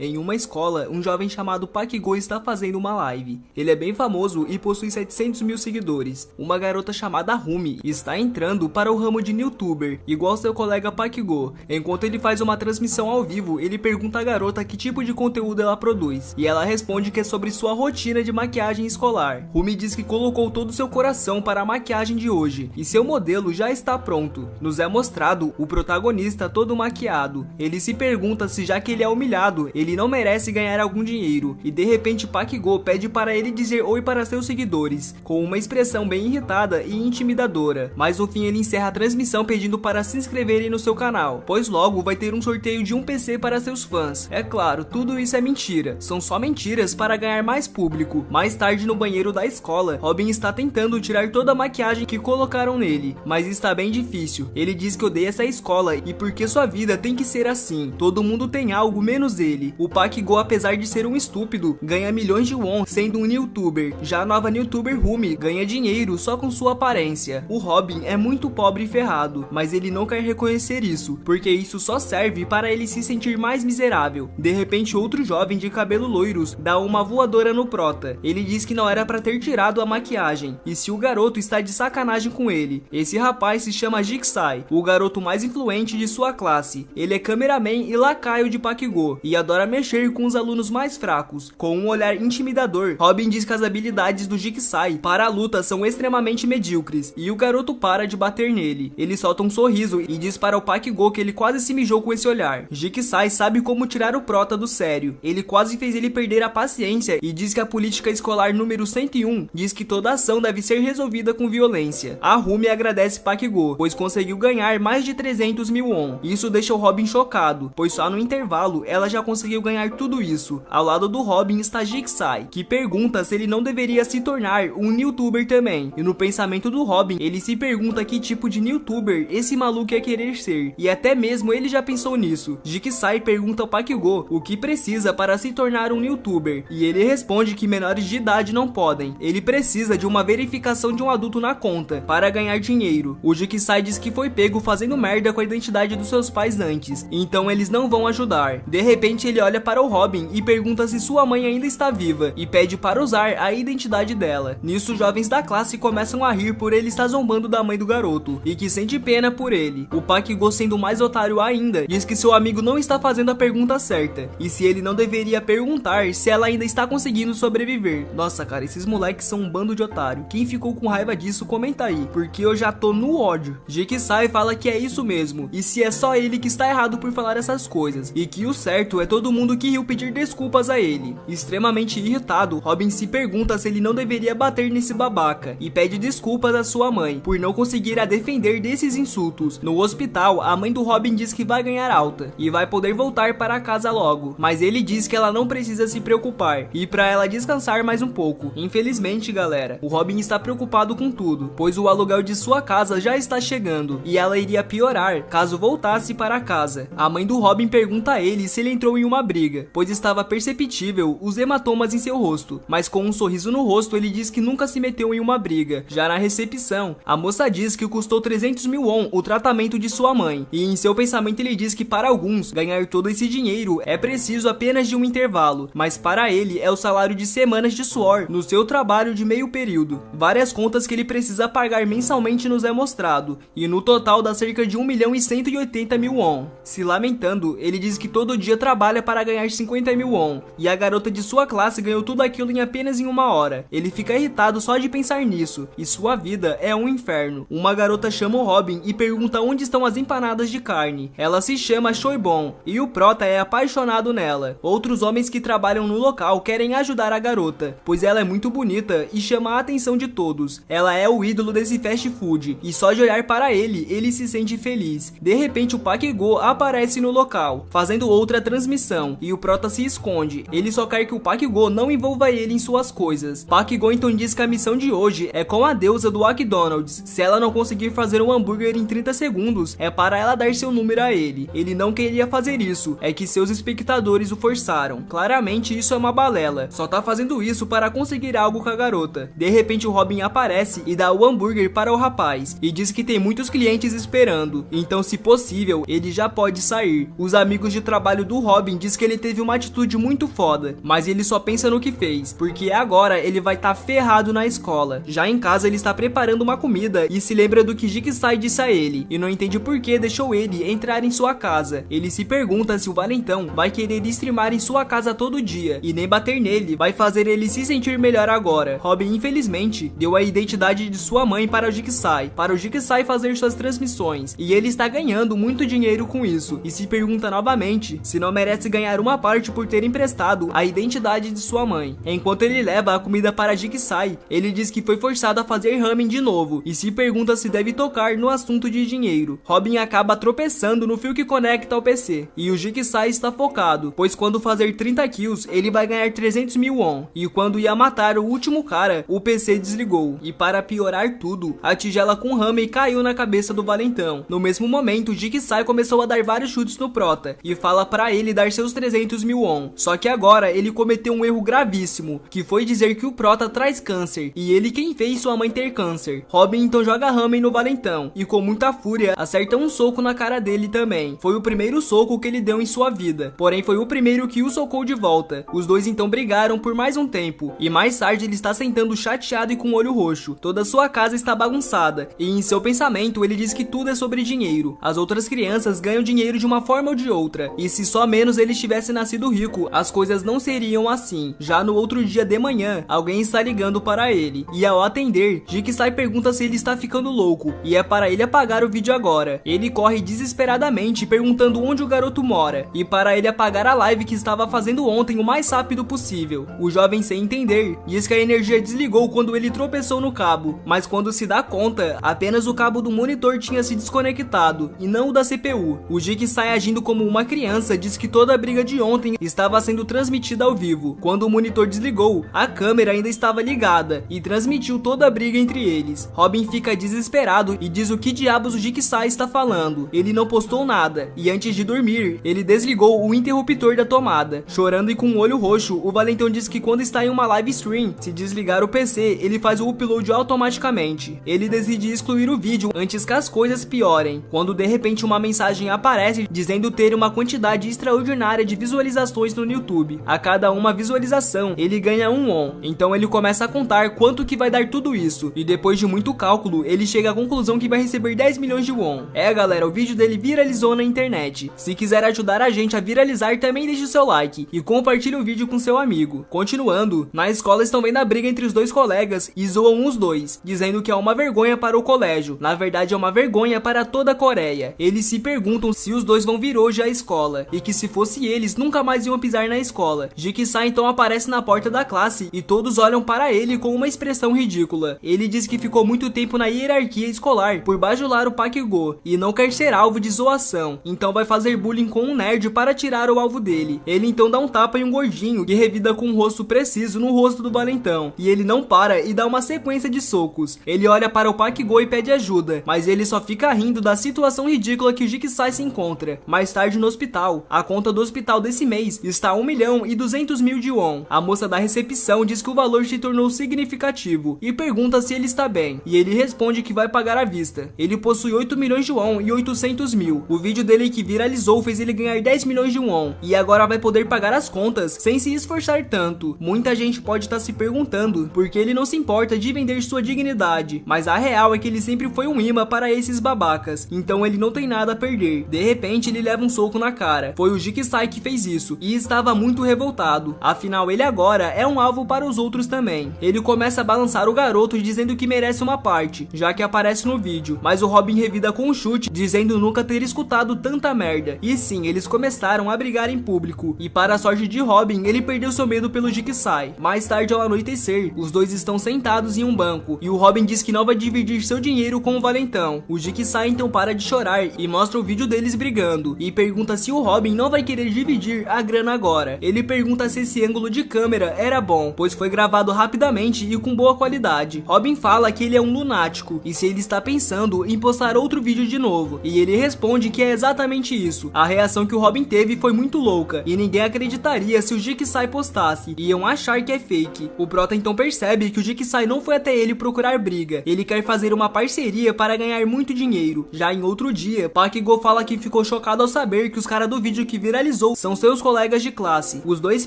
Em uma escola, um jovem chamado Park-go está fazendo uma live. Ele é bem famoso e possui 700 mil seguidores. Uma garota chamada Rumi está entrando para o ramo de youtuber, igual seu colega Park-go. Enquanto ele faz uma transmissão ao vivo, ele pergunta à garota que tipo de conteúdo ela produz, e ela responde que é sobre sua rotina de maquiagem escolar. Rumi diz que colocou todo o seu coração para a maquiagem de hoje, e seu modelo já está pronto. Nos é mostrado o protagonista todo maquiado. Ele se pergunta se, já que ele é humilhado, ele não merece ganhar algum dinheiro, e de repente Park-go pede para ele dizer oi para seus seguidores, com uma expressão bem irritada e intimidadora, mas no fim ele encerra a transmissão pedindo para se inscreverem no seu canal, pois logo vai ter um sorteio de um PC para seus fãs. É claro, tudo isso é mentira, são só mentiras para ganhar mais público. Mais tarde, no banheiro da escola, Robin está tentando tirar toda a maquiagem que colocaram nele, mas está bem difícil. Ele diz que odeia essa escola e porque sua vida tem que ser assim, todo mundo tem algo menos ele. O Park-go, apesar de ser um estúpido, ganha milhões de won sendo um youtuber. Já a nova youtuber Rumi ganha dinheiro só com sua aparência. O Robin é muito pobre e ferrado, mas ele não quer reconhecer isso, porque isso só serve para ele se sentir mais miserável. De repente, outro jovem de cabelo loiros dá uma voadora no prota. Ele diz que não era para ter tirado a maquiagem, e se o garoto está de sacanagem com ele. Esse rapaz se chama Jixai, o garoto mais influente de sua classe. Ele é cameraman e lacaio de Park-go, e adora mexer com os alunos mais fracos. Com um olhar intimidador, Robin diz que as habilidades do Jixai para a luta são extremamente medíocres, e o garoto para de bater nele. Ele solta um sorriso e diz para o Park-go que ele quase se mijou com esse olhar. Jixai sabe como tirar o prota do sério. Ele quase fez ele perder a paciência e diz que a política escolar número 101 diz que toda ação deve ser resolvida com violência. A Rumi agradece Park-go, pois conseguiu ganhar mais de 300 mil won. Isso deixa o Robin chocado, pois só no intervalo ela já conseguiu ganhar tudo isso. Ao lado do Robin está Jixai, que pergunta se ele não deveria se tornar um youtuber também. E no pensamento do Robin, ele se pergunta que tipo de youtuber esse maluco ia querer ser, e até mesmo ele já pensou nisso. Jixai pergunta ao Park-go o que precisa para se tornar um youtuber, e ele responde que menores de idade não podem. Ele precisa de uma verificação de um adulto na conta para ganhar dinheiro. O Jixai diz que foi pego fazendo merda com a identidade dos seus pais antes, então eles não vão ajudar. De repente ele olha para o Robin e pergunta se sua mãe ainda está viva, e pede para usar a identidade dela. Nisso, jovens da classe começam a rir por ele estar zombando da mãe do garoto, e que sente pena por ele. O Park-go, sendo mais otário ainda, diz que seu amigo não está fazendo a pergunta certa, e se ele não deveria perguntar se ela ainda está conseguindo sobreviver. Nossa, cara, esses moleques são um bando de otário. Quem ficou com raiva disso, comenta aí, porque eu já tô no ódio. Jixai fala que é isso mesmo, e se é só ele que está errado por falar essas coisas, e que o certo é todo mundo que riu pedir desculpas a ele. Extremamente irritado, Robin se pergunta se ele não deveria bater nesse babaca, e pede desculpas à sua mãe por não conseguir a defender desses insultos. No hospital, a mãe do Robin diz que vai ganhar alta e vai poder voltar para casa logo, mas ele diz que ela não precisa se preocupar e para ela descansar mais um pouco. Infelizmente, galera, o Robin está preocupado com tudo, pois o aluguel de sua casa já está chegando e ela iria piorar caso voltasse para casa. A mãe do Robin pergunta a ele se ele entrou em uma briga, pois estava perceptível os hematomas em seu rosto, mas com um sorriso no rosto ele diz que nunca se meteu em uma briga. Já na recepção, a moça diz que custou 300 mil won o tratamento de sua mãe, e em seu pensamento ele diz que para alguns ganhar todo esse dinheiro é preciso apenas de um intervalo, mas para ele é o salário de semanas de suor no seu trabalho de meio período. Várias contas que ele precisa pagar mensalmente nos é mostrado, e no total dá cerca de 1 milhão e 180 mil won. Se lamentando, ele diz que todo dia trabalha para ganhar 50 mil won, e a garota de sua classe ganhou tudo aquilo em apenas uma hora. Ele fica irritado só de pensar nisso, e sua vida é um inferno. Uma garota chama o Robin e pergunta onde estão as empanadas de carne. Ela se chama Shoibon, e o prota é apaixonado nela. Outros homens que trabalham no local querem ajudar a garota, pois ela é muito bonita e chama a atenção de todos. Ela é o ídolo desse fast food, e só de olhar para ele se sente feliz. De repente o Park-go aparece no local, fazendo outra transmissão, e o prota se esconde. Ele só quer que o Park-go não envolva ele em suas coisas. Park-go então diz que a missão de hoje é com a deusa do McDonald's. Se ela não conseguir fazer um hambúrguer em 30 segundos, é para ela dar seu número a ele. Ele não queria fazer isso, é que seus espectadores o forçaram. Claramente isso é uma balela, só tá fazendo isso para conseguir algo com a garota. De repente o Robin aparece e dá o hambúrguer para o rapaz, e diz que tem muitos clientes esperando, então se possível ele já pode sair. Os amigos de trabalho do Robin dizem diz que ele teve uma atitude muito foda, mas ele só pensa no que fez, porque agora ele vai estar ferrado na escola. Já em casa ele está preparando uma comida e se lembra do que Jigsaw disse a ele, e não entende por que deixou ele entrar em sua casa. Ele se pergunta se o Valentão vai querer streamar em sua casa todo dia, e nem bater nele vai fazer ele se sentir melhor agora. Robin infelizmente deu a identidade de sua mãe para o Jigsaw fazer suas transmissões, e ele está ganhando muito dinheiro com isso, e se pergunta novamente se não merece ganhar uma parte por ter emprestado a identidade de sua mãe. Enquanto ele leva a comida para Jigsaw, ele diz que foi forçado a fazer ramen de novo, e se pergunta se deve tocar no assunto de dinheiro. Robin acaba tropeçando no fio que conecta ao PC, e o Jigsaw está focado, pois quando fazer 30 kills, ele vai ganhar 300 mil won, e quando ia matar o último cara, o PC desligou, e para piorar tudo, a tigela com ramen caiu na cabeça do Valentão. No mesmo momento, Jigsaw começou a dar vários chutes no Prota, e fala para ele dar seus 300 mil won, só que agora ele cometeu um erro gravíssimo, que foi dizer que o Prota traz câncer, e ele quem fez sua mãe ter câncer. Robin então joga ramen no Valentão, e com muita fúria, acerta um soco na cara dele também. Foi o primeiro soco que ele deu em sua vida, porém foi o primeiro que o socou de volta. Os dois então brigaram por mais um tempo, e mais tarde ele está sentando chateado e com o olho roxo. Toda sua casa está bagunçada, e em seu pensamento ele diz que tudo é sobre dinheiro. As outras crianças ganham dinheiro de uma forma ou de outra, e se só menos ele tivesse nascido rico, as coisas não seriam assim. Já no outro dia de manhã, alguém está ligando para ele, e ao atender, Jigsaw pergunta se ele está ficando louco, e é para ele apagar o vídeo agora. Ele corre desesperadamente perguntando onde o garoto mora, e para ele apagar a live que estava fazendo ontem o mais rápido possível. O jovem, sem entender, diz que a energia desligou quando ele tropeçou no cabo, mas quando se dá conta, apenas o cabo do monitor tinha se desconectado, e não o da CPU. O Jigsaw, agindo como uma criança, diz que toda a briga de ontem estava sendo transmitida ao vivo. Quando o monitor desligou, a câmera ainda estava ligada, e transmitiu toda a briga entre eles. Robin fica desesperado e diz o que diabos o Jigsaw está falando. Ele não postou nada, e antes de dormir, ele desligou o interruptor da tomada. Chorando e com o olho roxo, o Valentão diz que quando está em uma live stream, se desligar o PC, ele faz o upload automaticamente. Ele decide excluir o vídeo antes que as coisas piorem, quando de repente uma mensagem aparece dizendo ter uma quantidade extraordinária de visualizações no YouTube. A cada uma visualização, ele ganha um won. Então ele começa a contar quanto que vai dar tudo isso, e depois de muito cálculo, ele chega à conclusão que vai receber 10 milhões de won. Galera, o vídeo dele viralizou na internet. Se quiser ajudar a gente a viralizar, também deixe o seu like e compartilhe o vídeo com seu amigo. Continuando, na escola estão vendo a briga entre os dois colegas e zoam os dois, dizendo que é uma vergonha para o colégio. Na verdade é uma vergonha para toda a Coreia. Eles se perguntam se os dois vão vir hoje à escola, e que se fosse eles, nunca mais iam pisar na escola. Jigsaw então aparece na porta da classe e todos olham para ele com uma expressão ridícula. Ele diz que ficou muito tempo na hierarquia escolar por bajular o Park-go e não quer ser alvo de zoação, então vai fazer bullying com um nerd para tirar o alvo dele. Ele então dá um tapa em um gordinho que revida com um rosto preciso no rosto do Valentão, e ele não para e dá uma sequência de socos. Ele olha para o Park-go e pede ajuda, mas ele só fica rindo da situação ridícula que o Jigsaw se encontra. Mais tarde no hospital, a conta do hospital desse mês está 1.200.000 de won. A moça da recepção diz que o valor se tornou significativo e pergunta se ele está bem, e ele responde que vai pagar à vista. Ele possui 8 milhões de won e 800 mil. O vídeo dele que viralizou fez ele ganhar 10 milhões de won, e agora vai poder pagar as contas sem se esforçar tanto. Muita gente pode estar se perguntando por que ele não se importa de vender sua dignidade, mas a real é que ele sempre foi um imã para esses babacas, então ele não tem nada a perder. De repente ele leva um soco na cara. Foi o Jigsaw que fez isso, e estava muito revoltado, afinal ele agora é um alvo para os outros também. Ele começa a balançar o garoto dizendo que merece uma parte, já que aparece no vídeo, mas o Robin revida com um chute, dizendo nunca ter escutado tanta merda. E sim, eles começaram a brigar em público, e para a sorte de Robin, ele perdeu seu medo pelo Jigsaw. Mais tarde, ao anoitecer, os dois estão sentados em um banco, e o Robin diz que não vai dividir seu dinheiro com o Valentão. O Jigsaw então para de chorar e mostra o vídeo deles brigando, e pergunta se o Robin não vai querer dividir a grana agora. Ele pergunta se esse ângulo de câmera era bom, pois foi gravado rapidamente e com boa qualidade. Robin fala que ele é um lunático, e se ele está pensando em postar outro vídeo de novo, e ele responde que é exatamente isso. A reação que o Robin teve foi muito louca, e ninguém acreditaria se o Jigsaw postasse, iam achar que é fake. O Prota então percebe que o Jigsaw não foi até ele procurar briga, ele quer fazer uma parceria para ganhar muito dinheiro. Já em outro dia, Park-go fala que ficou chocado ao saber que os caras do vídeo que viralizou viralizou são seus colegas de classe. Os dois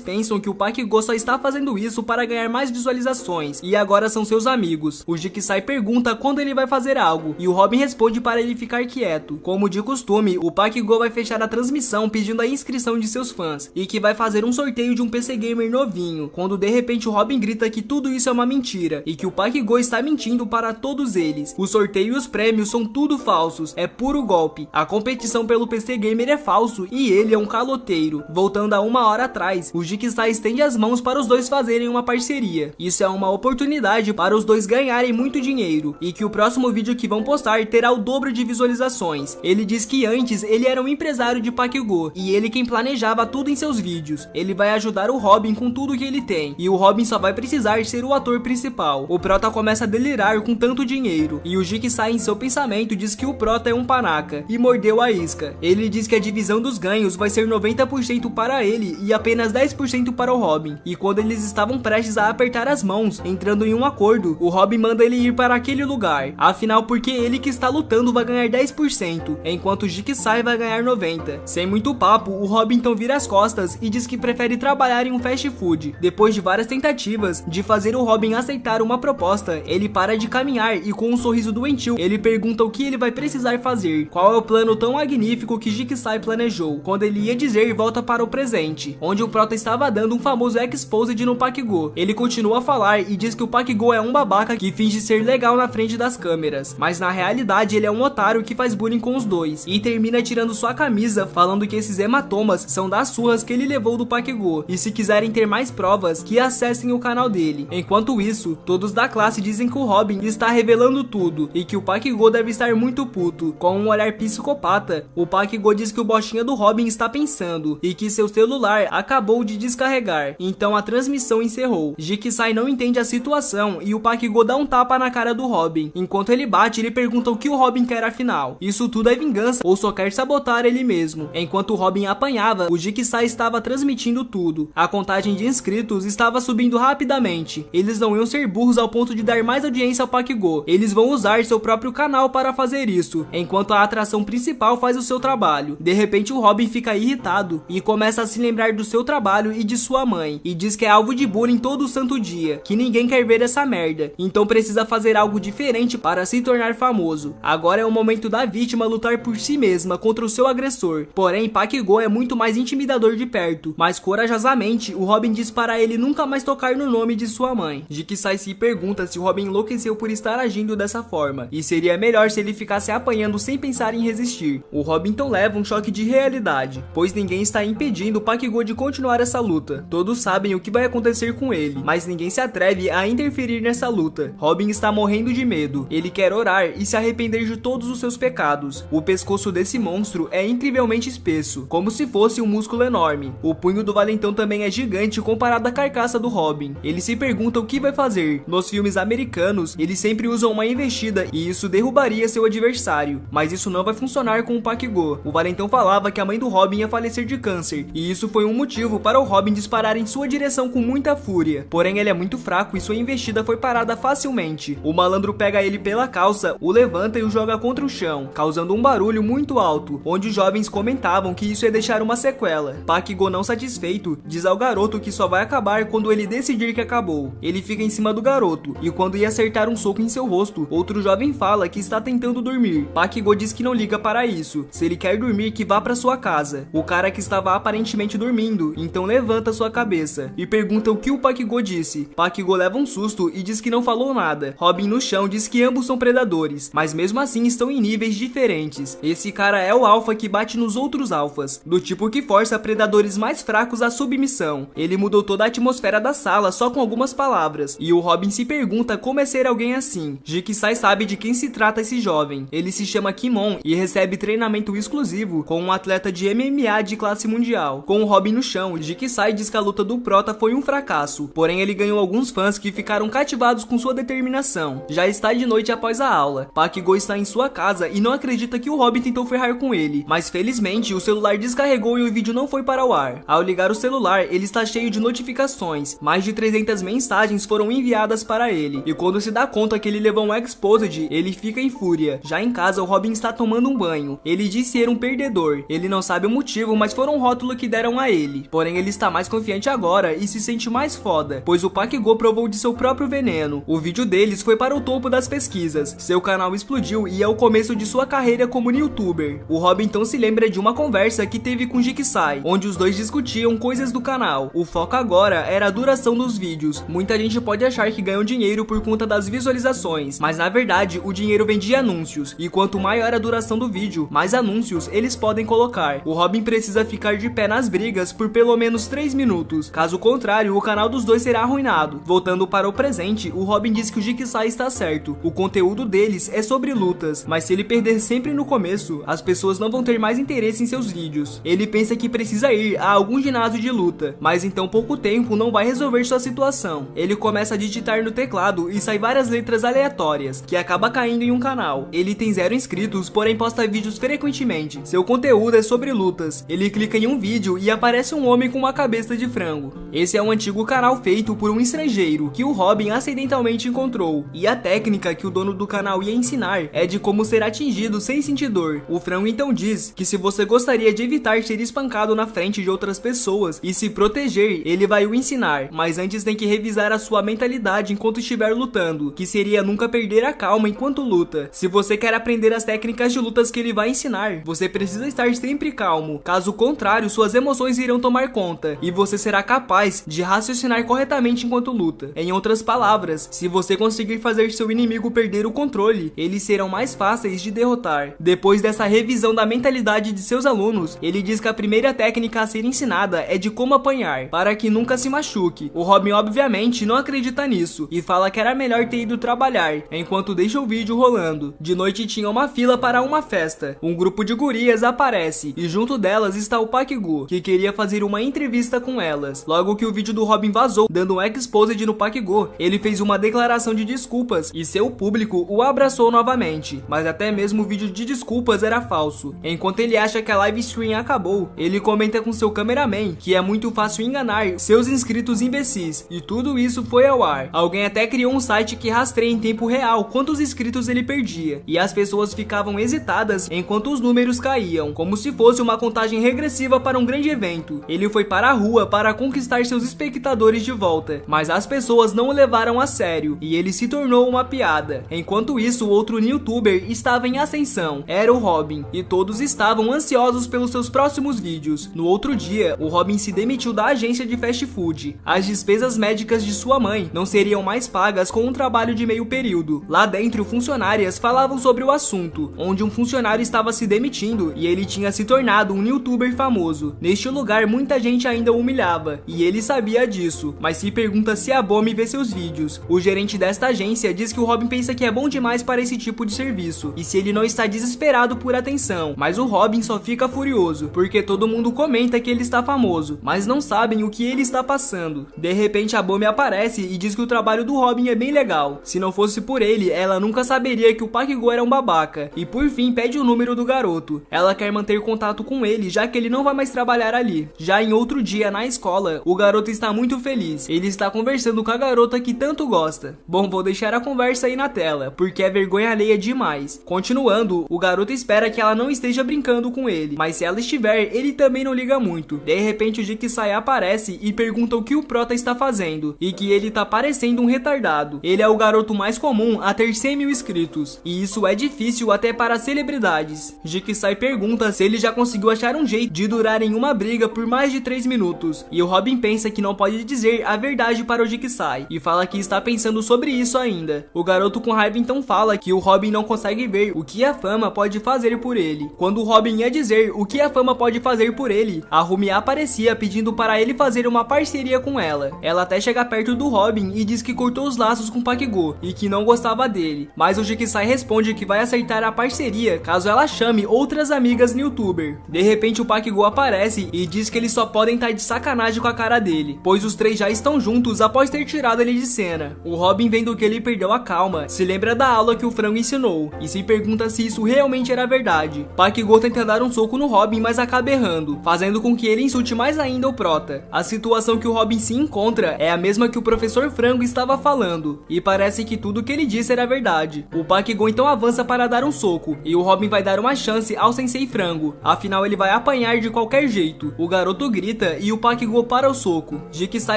pensam que o Park Go só está fazendo isso para ganhar mais visualizações e agora são seus amigos. O Jigsaw pergunta quando ele vai fazer algo e o Robin responde para ele ficar quieto. Como de costume, o Park Go vai fechar a transmissão pedindo a inscrição de seus fãs e que vai fazer um sorteio de um PC Gamer novinho, quando de repente o Robin grita que tudo isso é uma mentira e que o Park Go está mentindo para todos eles. O sorteio e os prêmios são tudo falsos, é puro golpe. A competição pelo PC Gamer é falso e ele é um caloteiro. Voltando a uma hora atrás, o Jigsaw estende as mãos para os dois fazerem uma parceria. Isso é uma oportunidade para os dois ganharem muito dinheiro e que o próximo vídeo que vão postar terá o dobro de visualizações. Ele diz que antes ele era um empresário de Park Go e ele quem planejava tudo em seus vídeos. Ele vai ajudar o Robin com tudo que ele tem e o Robin só vai precisar ser o ator principal. O Prota começa a delirar com tanto dinheiro e o Jigsaw em seu pensamento diz que o Prota é um panaca e mordeu a isca. Ele diz que a divisão dos ganhos vai ser 90% para ele e apenas 10% para o Robin. E quando eles estavam prestes a apertar as mãos, entrando em um acordo, o Robin manda ele ir para aquele lugar. Afinal, porque ele que está lutando vai ganhar 10%, enquanto o Jigsaw vai ganhar 90%. Sem muito papo, o Robin então vira as costas e diz que prefere trabalhar em um fast food. Depois de várias tentativas de fazer o Robin aceitar uma proposta, ele para de caminhar e com um sorriso doentio, ele pergunta o que ele vai precisar fazer, qual é o plano tão magnífico que Jigsaw planejou. Quando ele ia dizer, volta para o presente, onde o Prota estava dando um famoso exposed no Park Go. Ele continua a falar e diz que o Park Go é um babaca que finge ser legal na frente das câmeras, mas na realidade ele é um otário que faz bullying com os dois, e termina tirando sua camisa, falando que esses hematomas são das surras que ele levou do Park Go, e se quiserem ter mais provas, que acessem o canal dele. Enquanto isso, todos da classe dizem que o Robin está revelando tudo, e que o Park Go deve estar muito puto. Com um olhar psicopata, o Park Go diz que o bostinha do Robin está pensando, e que seu celular acabou de descarregar, então a transmissão encerrou. Jigsaw não entende a situação, e o Park Go dá um tapa na cara do Robin. Enquanto ele bate, ele pergunta o que o Robin quer afinal. Isso tudo é vingança, ou só quer sabotar ele mesmo. Enquanto o Robin apanhava, o Jigsaw estava transmitindo tudo. A contagem de inscritos estava subindo rapidamente. Eles não iam ser burros ao ponto de dar mais audiência ao Park Go. Eles vão usar seu próprio canal para fazer isso, enquanto a atração principal faz o seu trabalho. De repente o Robin fica irritado e começa a se lembrar do seu trabalho e de sua mãe, e diz que é alvo de bullying todo santo dia, que ninguém quer ver essa merda, então precisa fazer algo diferente para se tornar famoso. Agora é o momento da vítima lutar por si mesma contra o seu agressor. Porém, Park Go é muito mais intimidador de perto, mas corajosamente o Robin diz para ele nunca mais tocar no nome de sua mãe. Jigsaw se pergunta se o Robin enlouqueceu por estar agindo dessa forma, e seria melhor se ele ficasse apanhando sem pensar em resistir. O Robin então leva um choque de realidade, pois ninguém está impedindo o Park Go de continuar essa luta. Todos sabem o que vai acontecer com ele, mas ninguém se atreve a interferir nessa luta. Robin está morrendo de medo, ele quer orar e se arrepender de todos os seus pecados. O pescoço desse monstro é incrivelmente espesso, como se fosse um músculo enorme. O punho do valentão também é gigante comparado à carcaça do Robin. Ele se pergunta o que vai fazer. Nos filmes americanos, eles sempre usam uma investida e isso derrubaria seu adversário, mas isso não vai funcionar com o Park Go. O valentão falava que a mãe do Robin ia falecer de câncer, e isso foi um motivo para o Robin disparar em sua direção com muita fúria. Porém, ele é muito fraco e sua investida foi parada facilmente. O malandro pega ele pela calça, o levanta e o joga contra o chão, causando um barulho muito alto, onde os jovens comentavam que isso ia deixar uma sequela. Park Go, não satisfeito, diz ao garoto que só vai acabar quando ele decidir que acabou. Ele fica em cima do garoto, e quando ia acertar um soco em seu rosto, outro jovem fala que está tentando dormir. Park Go diz que não liga para isso, se ele quer dormir que vá para sua casa. O cara que estava aparentemente dormindo, então levanta sua cabeça e pergunta o que o Park Go disse. Park Go leva um susto e diz que não falou nada. Robin no chão diz que ambos são predadores, mas mesmo assim estão em níveis diferentes. Esse cara é o alfa que bate nos outros alfas, do tipo que força predadores mais fracos à submissão. Ele mudou toda a atmosfera da sala só com algumas palavras, e o Robin se pergunta como é ser alguém assim. Jigsaw sabe de quem se trata esse jovem. Ele se chama Kimon e recebe treinamento exclusivo com um atleta de MMA de classe mundial. Com o Robin no chão, Jigsaw diz que a luta do Prota foi um fracasso, porém ele ganhou alguns fãs que ficaram cativados com sua determinação. Já está de noite após a aula. Park Go está em sua casa e não acredita que o Robin tentou ferrar com ele, mas felizmente o celular descarregou e o vídeo não foi para o ar. Ao ligar o celular, ele está cheio de notificações. Mais de 300 mensagens foram enviadas para ele, e quando se dá conta que ele levou um exposed, ele fica em fúria. Já em casa, o Robin está tomando um banho. Ele diz ser um perdedor. Ele não sabe o motivo, possível, mas foi um rótulo que deram a ele. Porém, ele está mais confiante agora e se sente mais foda, pois o Pakigou provou de seu próprio veneno. O vídeo deles foi para o topo das pesquisas, seu canal explodiu e é o começo de sua carreira como youtuber. O Robin então se lembra de uma conversa que teve com Jigsaw, onde os dois discutiam coisas do canal. O foco agora era a duração dos vídeos. Muita gente pode achar que ganham dinheiro por conta das visualizações, mas na verdade o dinheiro vem de anúncios, e quanto maior a duração do vídeo, mais anúncios eles podem colocar. O Robin precisa ficar de pé nas brigas por pelo menos 3 minutos, caso contrário o canal dos dois será arruinado. Voltando para o presente, o Robin diz que o Jigsaw está certo, o conteúdo deles é sobre lutas, mas se ele perder sempre no começo, as pessoas não vão ter mais interesse em seus vídeos. Ele pensa que precisa ir a algum ginásio de luta, mas então pouco tempo não vai resolver sua situação. Ele começa a digitar no teclado e sai várias letras aleatórias, que acaba caindo em um canal. Ele tem 0 inscritos, porém posta vídeos frequentemente. Seu conteúdo é sobre lutas. Ele clica em um vídeo e aparece um homem com uma cabeça de frango. Esse é um antigo canal feito por um estrangeiro, que o Robin acidentalmente encontrou. E a técnica que o dono do canal ia ensinar é de como ser atingido sem sentir dor. O frango então diz que se você gostaria de evitar ser espancado na frente de outras pessoas e se proteger, ele vai o ensinar, mas antes tem que revisar a sua mentalidade enquanto estiver lutando, que seria nunca perder a calma enquanto luta. Se você quer aprender as técnicas de lutas que ele vai ensinar, você precisa estar sempre calmo, caso contrário suas emoções irão tomar conta, e você será capaz de raciocinar corretamente enquanto luta. Em outras palavras, se você conseguir fazer seu inimigo perder o controle, eles serão mais fáceis de derrotar. Depois dessa revisão da mentalidade de seus alunos, ele diz que a primeira técnica a ser ensinada é de como apanhar, para que nunca se machuque. O Robin obviamente não acredita nisso, e fala que era melhor ter ido trabalhar, enquanto deixa o vídeo rolando. De noite tinha uma fila para uma festa. Um grupo de gurias aparece, e junto delas está o Pakigou, que queria fazer uma entrevista com elas. Logo que o vídeo do Robin vazou, dando um exposed no Pakigou, ele fez uma declaração de desculpas, e seu público o abraçou novamente. Mas até mesmo o vídeo de desculpas era falso. Enquanto ele acha que a live stream acabou, ele comenta com seu cameraman que é muito fácil enganar seus inscritos imbecis, e tudo isso foi ao ar. Alguém até criou um site que rastreia em tempo real quantos inscritos ele perdia, e as pessoas ficavam hesitadas enquanto os números caíam, como se fosse uma contagem regressiva para um grande evento. Ele foi para a rua para conquistar seus espectadores de volta, mas as pessoas não o levaram a sério, e ele se tornou uma piada. Enquanto isso, outro youtuber estava em ascensão, era o Robin, e todos estavam ansiosos pelos seus próximos vídeos. No outro dia, o Robin se demitiu da agência de fast food. As despesas médicas de sua mãe não seriam mais pagas com um trabalho de meio período. Lá dentro, funcionárias falavam sobre o assunto, onde um funcionário estava se demitindo e ele tinha se tornado um youtuber famoso. Neste lugar, muita gente ainda o humilhava, e ele sabia disso, mas se pergunta se a Bomi vê seus vídeos. O gerente desta agência diz que o Robin pensa que é bom demais para esse tipo de serviço, e se ele não está desesperado por atenção, mas o Robin só fica furioso, porque todo mundo comenta que ele está famoso, mas não sabem o que ele está passando. De repente a Bomi aparece e diz que o trabalho do Robin é bem legal. Se não fosse por ele, ela nunca saberia que o Pakigou era um babaca, e por fim pede o número do garoto. Ela quer manter contato com ele, já que ele não vai mais trabalhar ali. Já em outro dia na escola, o garoto está muito feliz. Ele está conversando com a garota que tanto gosta. Bom, vou deixar a conversa aí na tela, porque é vergonha alheia demais. Continuando, o garoto espera que ela não esteja brincando com ele, mas se ela estiver, ele também não liga muito. De repente o Jigsaw aparece e pergunta o que o Prota está fazendo, e que ele tá parecendo um retardado. Ele é o garoto mais comum a ter 100 mil inscritos, e isso é difícil até para celebridades. Jigsaw pergunta se ele já conseguiu achar um jeito de durar em uma briga por mais de 3 minutos, e o Robin pensa que não pode dizer a verdade para o Jigsaw, e fala que está pensando sobre isso ainda. O garoto com raiva então fala que o Robin não consegue ver o que a fama pode fazer por ele. Quando o Robin ia dizer o que a fama pode fazer por ele, a Rumi aparecia pedindo para ele fazer uma parceria com ela. Ela até chega perto do Robin e diz que cortou os laços com Pakigou e que não gostava dele, mas o Jigsaw responde que vai aceitar a parceria caso ela chame outras amigas no youtuber. De repente o Pakigou aparece e diz que eles só podem estar de sacanagem com a cara dele, pois os três já estão juntos após ter tirado ele de cena. O Robin, vendo que ele perdeu a calma, se lembra da aula que o frango ensinou e se pergunta se isso realmente era verdade. Pakigou tenta dar um soco no Robin, mas acaba errando, fazendo com que ele insulte mais ainda o Prota. A situação que o Robin se encontra é a mesma que o professor Frango estava falando, e parece que tudo que ele disse era verdade. O Pakigou então avança para dar um soco, e o Robin vai dar uma chance ao Sensei Frango. Afinal, ele vai apanhar de qualquer jeito. O garoto grita e o Park-go para o soco. Jigsaw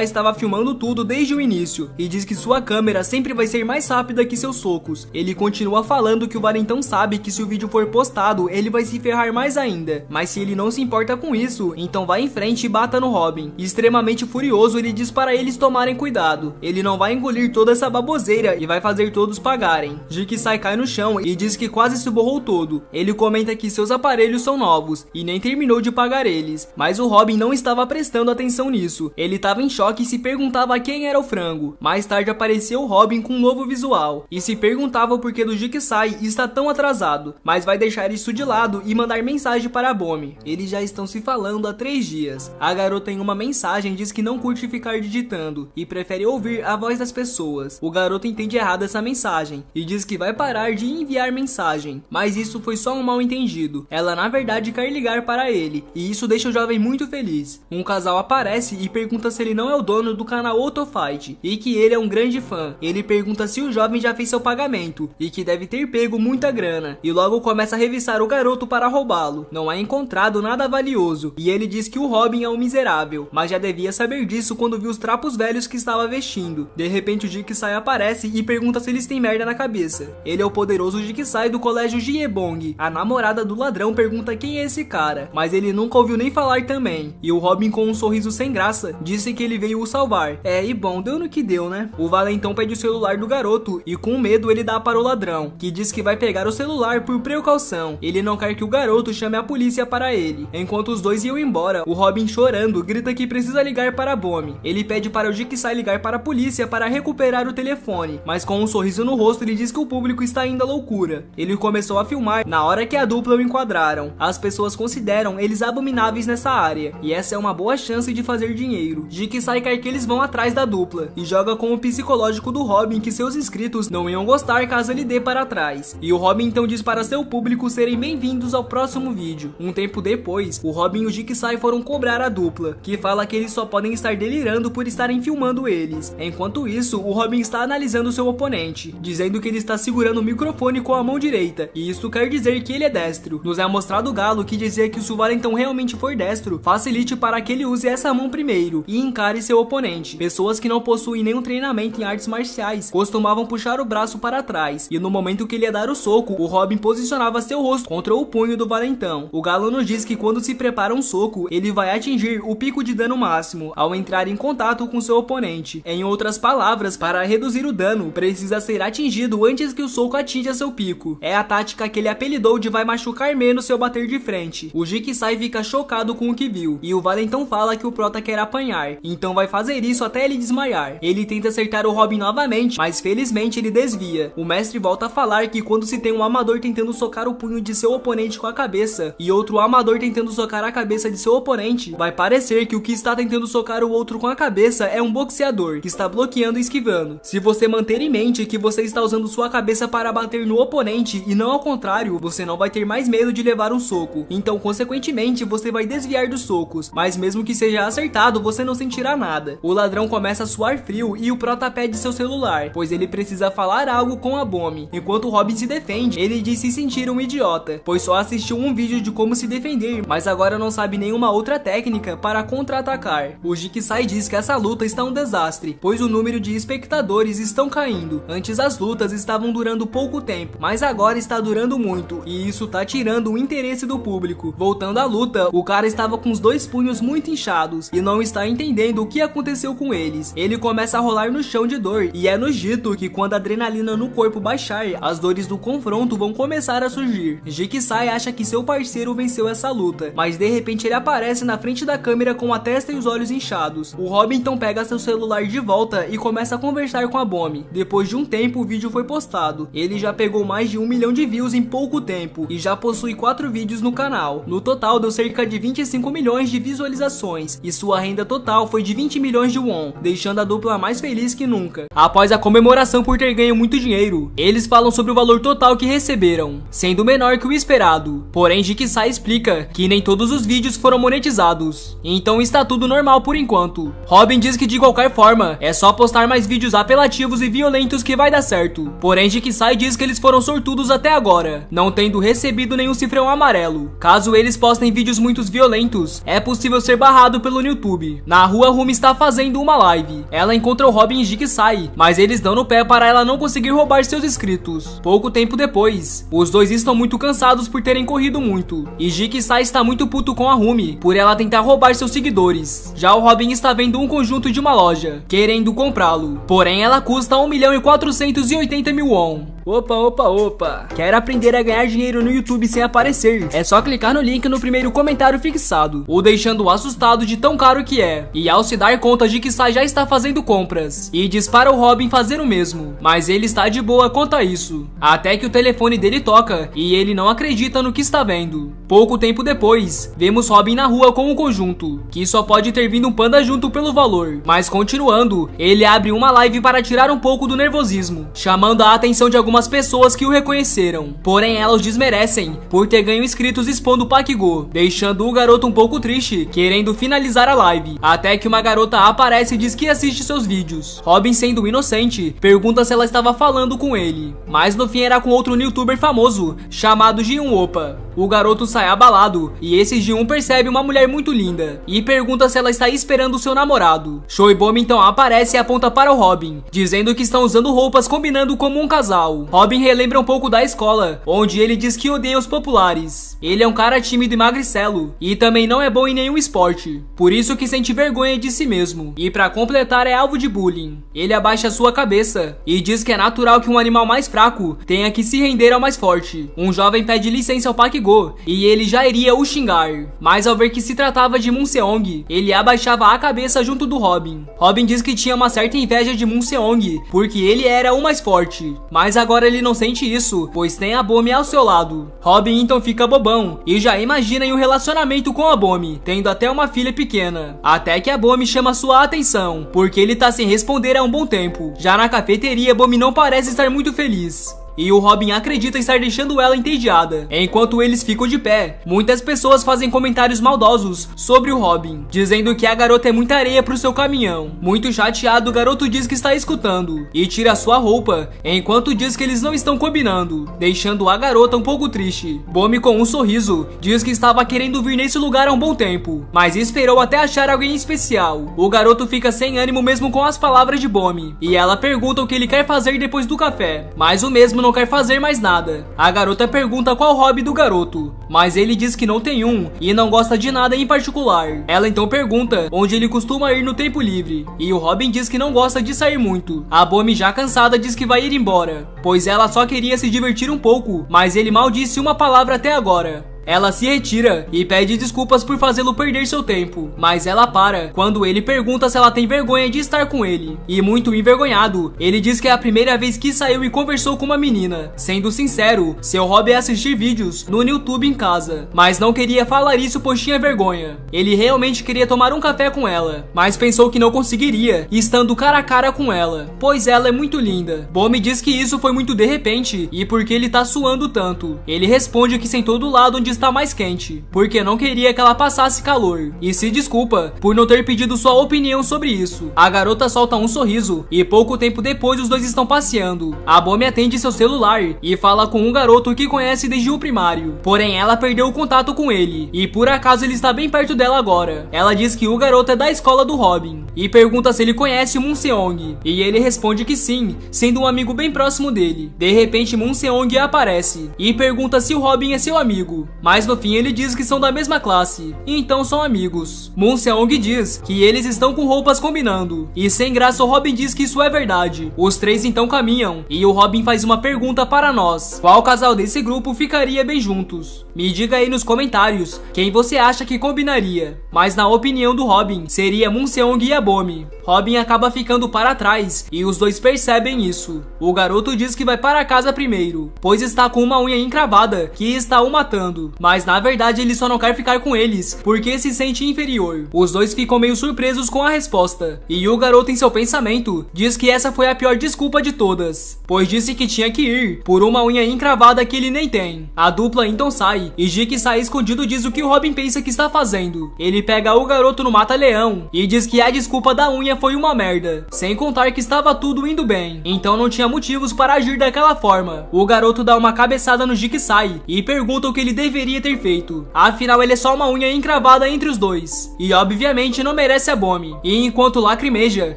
estava filmando tudo desde o início e diz que sua câmera sempre vai ser mais rápida que seus socos. Ele continua falando que o valentão sabe que se o vídeo for postado, ele vai se ferrar mais ainda. Mas se ele não se importa com isso, então vá em frente e bata no Robin. Extremamente furioso, ele diz para eles tomarem cuidado. Ele não vai engolir toda essa baboseira e vai fazer todos pagarem. Jigsaw cai no chão e diz que quase se borrou todo. Ele comenta que seus aparelhos são novos e nem terminou de pagar eles. Mas o Robin não estava prestando atenção nisso. Ele estava em choque e se perguntava quem era o frango. Mais tarde apareceu o Robin com um novo visual e se perguntava o porquê do Jigsaw está tão atrasado, mas vai deixar isso de lado e mandar mensagem para a Bomi. Eles já estão se falando há 3 dias. A garota em uma mensagem diz que não curte ficar digitando e prefere ouvir a voz das pessoas. O garoto entende errado essa mensagem e diz que vai parar de enviar mensagem, mas isso foi só um mal entendido. Ela na verdade quer ligar para ele e isso deixa o jovem muito feliz. Um casal aparece e pergunta se ele não é o dono do canal Autofight e que ele é um grande fã. Ele pergunta se o jovem já fez seu pagamento e que deve ter pego muita grana e logo começa a revistar o garoto para roubá-lo. Não é encontrado nada valioso e ele diz que o Robin é um miserável, mas já devia saber disso quando viu os trapos velhos que estava vestindo. De repente o Jigsaw aparece e pergunta se eles têm merda na cabeça. Ele é o poderoso Jigsaw do colégio Jiebong. A namorada do ladrão pergunta quem é esse cara, mas ele nunca ouviu nem falar também. E o Robin, com um sorriso sem graça, disse que ele veio o salvar. E bom, deu no que deu, né? O valentão pede o celular do garoto e com medo ele dá para o ladrão, que diz que vai pegar o celular por precaução. Ele não quer que o garoto chame a polícia para ele. Enquanto os dois iam embora, o Robin, chorando, grita que precisa ligar para a Bomi. Ele pede para o Jigsaw ligar para a polícia para recuperar o telefone, mas com um sorriso no rosto ele diz que o público está indo à loucura. Ele começou a filmar na hora que a dupla o enquadraram. As pessoas consideram eles abomináveis nessa área, e essa é uma boa chance de fazer dinheiro. Jigsaw quer que eles vão atrás da dupla, e joga com o psicológico do Robin que seus inscritos não iam gostar caso ele dê para trás. E o Robin então diz para seu público serem bem-vindos ao próximo vídeo. Um tempo depois, o Robin e o Jigsaw foram cobrar a dupla, que fala que eles só podem estar delirando por estarem filmando eles. Enquanto isso, o Robin está analisando seu oponente, dizendo que ele está segurando o microfone com a mão direita, e isso quer dizer que ele é destro. Nos é mostrado o Galo, que dizia que se o valentão realmente for destro, facilite para que ele use essa mão primeiro e encare seu oponente. Pessoas que não possuem nenhum treinamento em artes marciais costumavam puxar o braço para trás, e no momento que ele ia dar o soco, o Robin posicionava seu rosto contra o punho do valentão. O Galo nos diz que quando se prepara um soco, ele vai atingir o pico de dano máximo ao entrar em contato com seu oponente. Em outras palavras, para reduzir o dano, precisa ser atingido antes que o soco atinja seu pico. É a tática que ele apelidou de vai machucar menos se eu bater de frente. O Jigsaw fica chocado com o que viu, e o valentão fala que o prota quer apanhar, então vai fazer isso até ele desmaiar. Ele tenta acertar o Robin novamente, mas felizmente ele desvia. O mestre volta a falar que quando se tem um amador tentando socar o punho de seu oponente com a cabeça, e outro amador tentando socar a cabeça de seu oponente, vai parecer que o que está tentando socar o outro com a cabeça é um boxeador, que está bloqueando e esquivando. Se você manter em mente que você está usando sua cabeça para bater no oponente e não ao contrário, você não vai ter mais medo de levar um soco. Então, consequentemente, você vai desviar dos socos, mas mesmo que seja acertado, você não sentirá nada. O ladrão começa a suar frio e o prota pede seu celular, pois ele precisa falar algo com a Bomi. Enquanto o Robin se defende, ele diz se sentir um idiota, pois só assistiu um vídeo de como se defender, mas agora não sabe nenhuma outra técnica para contra-atacar. O Jigsaw diz que essa luta está um desastre, pois o número de espectadores estão caindo. Antes as lutas estavam durando pouco tempo, mas agora está durando muito, e isso tá tirando o interesse do público. Voltando à luta, o cara estava com os dois punhos muito inchados e não está entendendo o que aconteceu com eles. Ele começa a rolar no chão de dor, e é nos dito que quando a adrenalina no corpo baixar, as dores do confronto vão começar a surgir. Jigsaw acha que seu parceiro venceu essa luta, mas de repente ele aparece na frente da câmera com a testa e os olhos inchados. O Robin então pega seu celular de volta e começa a conversar com a Bomi. Depois de um tempo, o vídeo foi postado. Ele já pegou mais de 1 milhão de views em pouco tempo e já possui 4 vídeos no canal. No total deu cerca de 25 milhões de visualizações e sua renda total foi de 20 milhões de won, deixando a dupla mais feliz que nunca. Após a comemoração por ter ganho muito dinheiro, eles falam sobre o valor total que receberam, sendo menor que o esperado. Porém, Jigsaw explica que nem todos os vídeos foram monetizados, então está tudo normal por enquanto. Robin diz que de qualquer forma, é só postar mais vídeos apelativos e violentos que vai dar certo. Porém, Jigsaw diz que eles foram sortudos até agora, não tendo recebido nenhum cifrão amarelo. Caso eles postem vídeos muito violentos, é possível ser barrado pelo YouTube. Na rua, Rumi está fazendo uma live. Ela encontra o Robin e Jigsaw, mas eles dão no pé para ela não conseguir roubar seus inscritos. Pouco tempo depois, os dois estão muito cansados por terem corrido muito, e Jigsaw está muito puto com a Rumi por ela tentar roubar seus seguidores. Já o Robin está vendo um conjunto de uma loja, querendo comprá-lo, porém ela custa 1.480.000 won. Opa. Quer aprender a ganhar dinheiro no YouTube sem aparecer? É só clicar no link no primeiro comentário fixado, ou deixando assustado de tão caro que é. E ao se dar conta de que Sai já está fazendo compras, e diz para o Robin fazer o mesmo, mas ele está de boa quanto a isso. Até que o telefone dele toca, e ele não acredita no que está vendo. Pouco tempo depois, vemos Robin na rua com um conjunto, que só pode ter vindo um panda junto pelo valor. Mas continuando, ele abre uma live para tirar um pouco do nervosismo, chamando a atenção de algumas pessoas que o reconheceram. Porém, elas desmerecem por ter ganho inscritos expondo o Pakgo, deixando o garoto um pouco triste, querendo finalizar a live. Até que uma garota aparece e diz que assiste seus vídeos. Robin, sendo inocente, pergunta se ela estava falando com ele, mas no fim era com outro youtuber famoso, chamado Ji-un Opa. O garoto sai abalado, e esse Ji-un percebe uma mulher muito linda, e pergunta se ela está esperando seu namorado. Shoibomi então aparece e aponta para o Robin, dizendo que estão usando roupas combinando como um casal. Robin relembra um pouco da escola, onde ele diz que odeia os populares. Ele é um cara tímido e magricelo, e também não é bom em nenhum esporte, por isso que sente vergonha de si mesmo, e pra completar é alvo de bullying. Ele abaixa sua cabeça, e diz que é natural que um animal mais fraco tenha que se render ao mais forte. Um jovem pede licença ao Pakgo, e ele já iria o xingar, mas ao ver que se tratava de Munseong, ele abaixava a cabeça junto do Robin. Robin diz que tinha uma certa inveja de Munseong, porque ele era o mais forte, mas agora ele não sente isso, pois tem a Bomi ao seu lado. Robin então fica bobão, e já imagina em um relacionamento com a Bomi, tendo até uma filha pequena, até que a Bomi chama sua atenção, porque ele tá sem responder há um bom tempo. Já na cafeteria, Bomi não parece estar muito feliz, e o Robin acredita estar deixando ela entediada. Enquanto eles ficam de pé, muitas pessoas fazem comentários maldosos sobre o Robin, dizendo que a garota é muita areia pro seu caminhão. Muito chateado, o garoto diz que está escutando, e tira sua roupa, enquanto diz que eles não estão combinando, deixando a garota um pouco triste. Bomi, com um sorriso, diz que estava querendo vir nesse lugar há um bom tempo, mas esperou até achar alguém especial. O garoto fica sem ânimo mesmo com as palavras de Bomi, e ela pergunta o que ele quer fazer depois do café, mas o mesmo não quer fazer mais nada. A garota pergunta qual o hobby do garoto, mas ele diz que não tem um e não gosta de nada em particular. Ela então pergunta onde ele costuma ir no tempo livre, e o Robin diz que não gosta de sair muito. A Bomi, já cansada, diz que vai ir embora, pois ela só queria se divertir um pouco, mas ele mal disse uma palavra até agora. Ela se retira e pede desculpas por fazê-lo perder seu tempo, mas ela para quando ele pergunta se ela tem vergonha de estar com ele. E muito envergonhado, ele diz que é a primeira vez que saiu e conversou com uma menina. Sendo sincero, seu hobby é assistir vídeos no YouTube em casa, mas não queria falar isso pois tinha vergonha. Ele realmente queria tomar um café com ela, mas pensou que não conseguiria estando cara a cara com ela, pois ela é muito linda. Bomi diz que isso foi muito de repente e porque ele tá suando tanto. Ele responde que sentou do lado onde está mais quente, porque não queria que ela passasse calor, e se desculpa por não ter pedido sua opinião sobre isso. A garota solta um sorriso, e pouco tempo depois os dois estão passeando. A Bomi atende seu celular e fala com um garoto que conhece desde o primário, porém ela perdeu o contato com ele, e por acaso ele está bem perto dela agora. Ela diz que o garoto é da escola do Robin, e pergunta se ele conhece o Munseong, e ele responde que sim, sendo um amigo bem próximo dele. De repente Munseong aparece, e pergunta se o Robin é seu amigo, mas no fim ele diz que são da mesma classe, e então são amigos. Munseong diz que eles estão com roupas combinando, e sem graça o Robin diz que isso é verdade. Os três então caminham, e o Robin faz uma pergunta para nós: qual casal desse grupo ficaria bem juntos? Me diga aí nos comentários quem você acha que combinaria, mas na opinião do Robin, seria Munseong e a Bomi. Robin acaba ficando para trás, e os dois percebem isso. O garoto diz que vai para casa primeiro, pois está com uma unha encravada que está o matando, mas na verdade ele só não quer ficar com eles porque se sente inferior. Os dois ficam meio surpresos com a resposta, e o garoto em seu pensamento diz que essa foi a pior desculpa de todas, pois disse que tinha que ir por uma unha encravada que ele nem tem. A dupla então sai, e Jigsaw escondido diz o que o Robin pensa que está fazendo. Ele pega o garoto no mata-leão e diz que a desculpa da unha foi uma merda, sem contar que estava tudo indo bem, então não tinha motivos para agir daquela forma. O garoto dá uma cabeçada no Jigsaw e pergunta o que ele deveria deveria ter feito. Afinal, ele é só uma unha encravada entre os dois. E obviamente não merece a Bomi. E enquanto lacrimeja,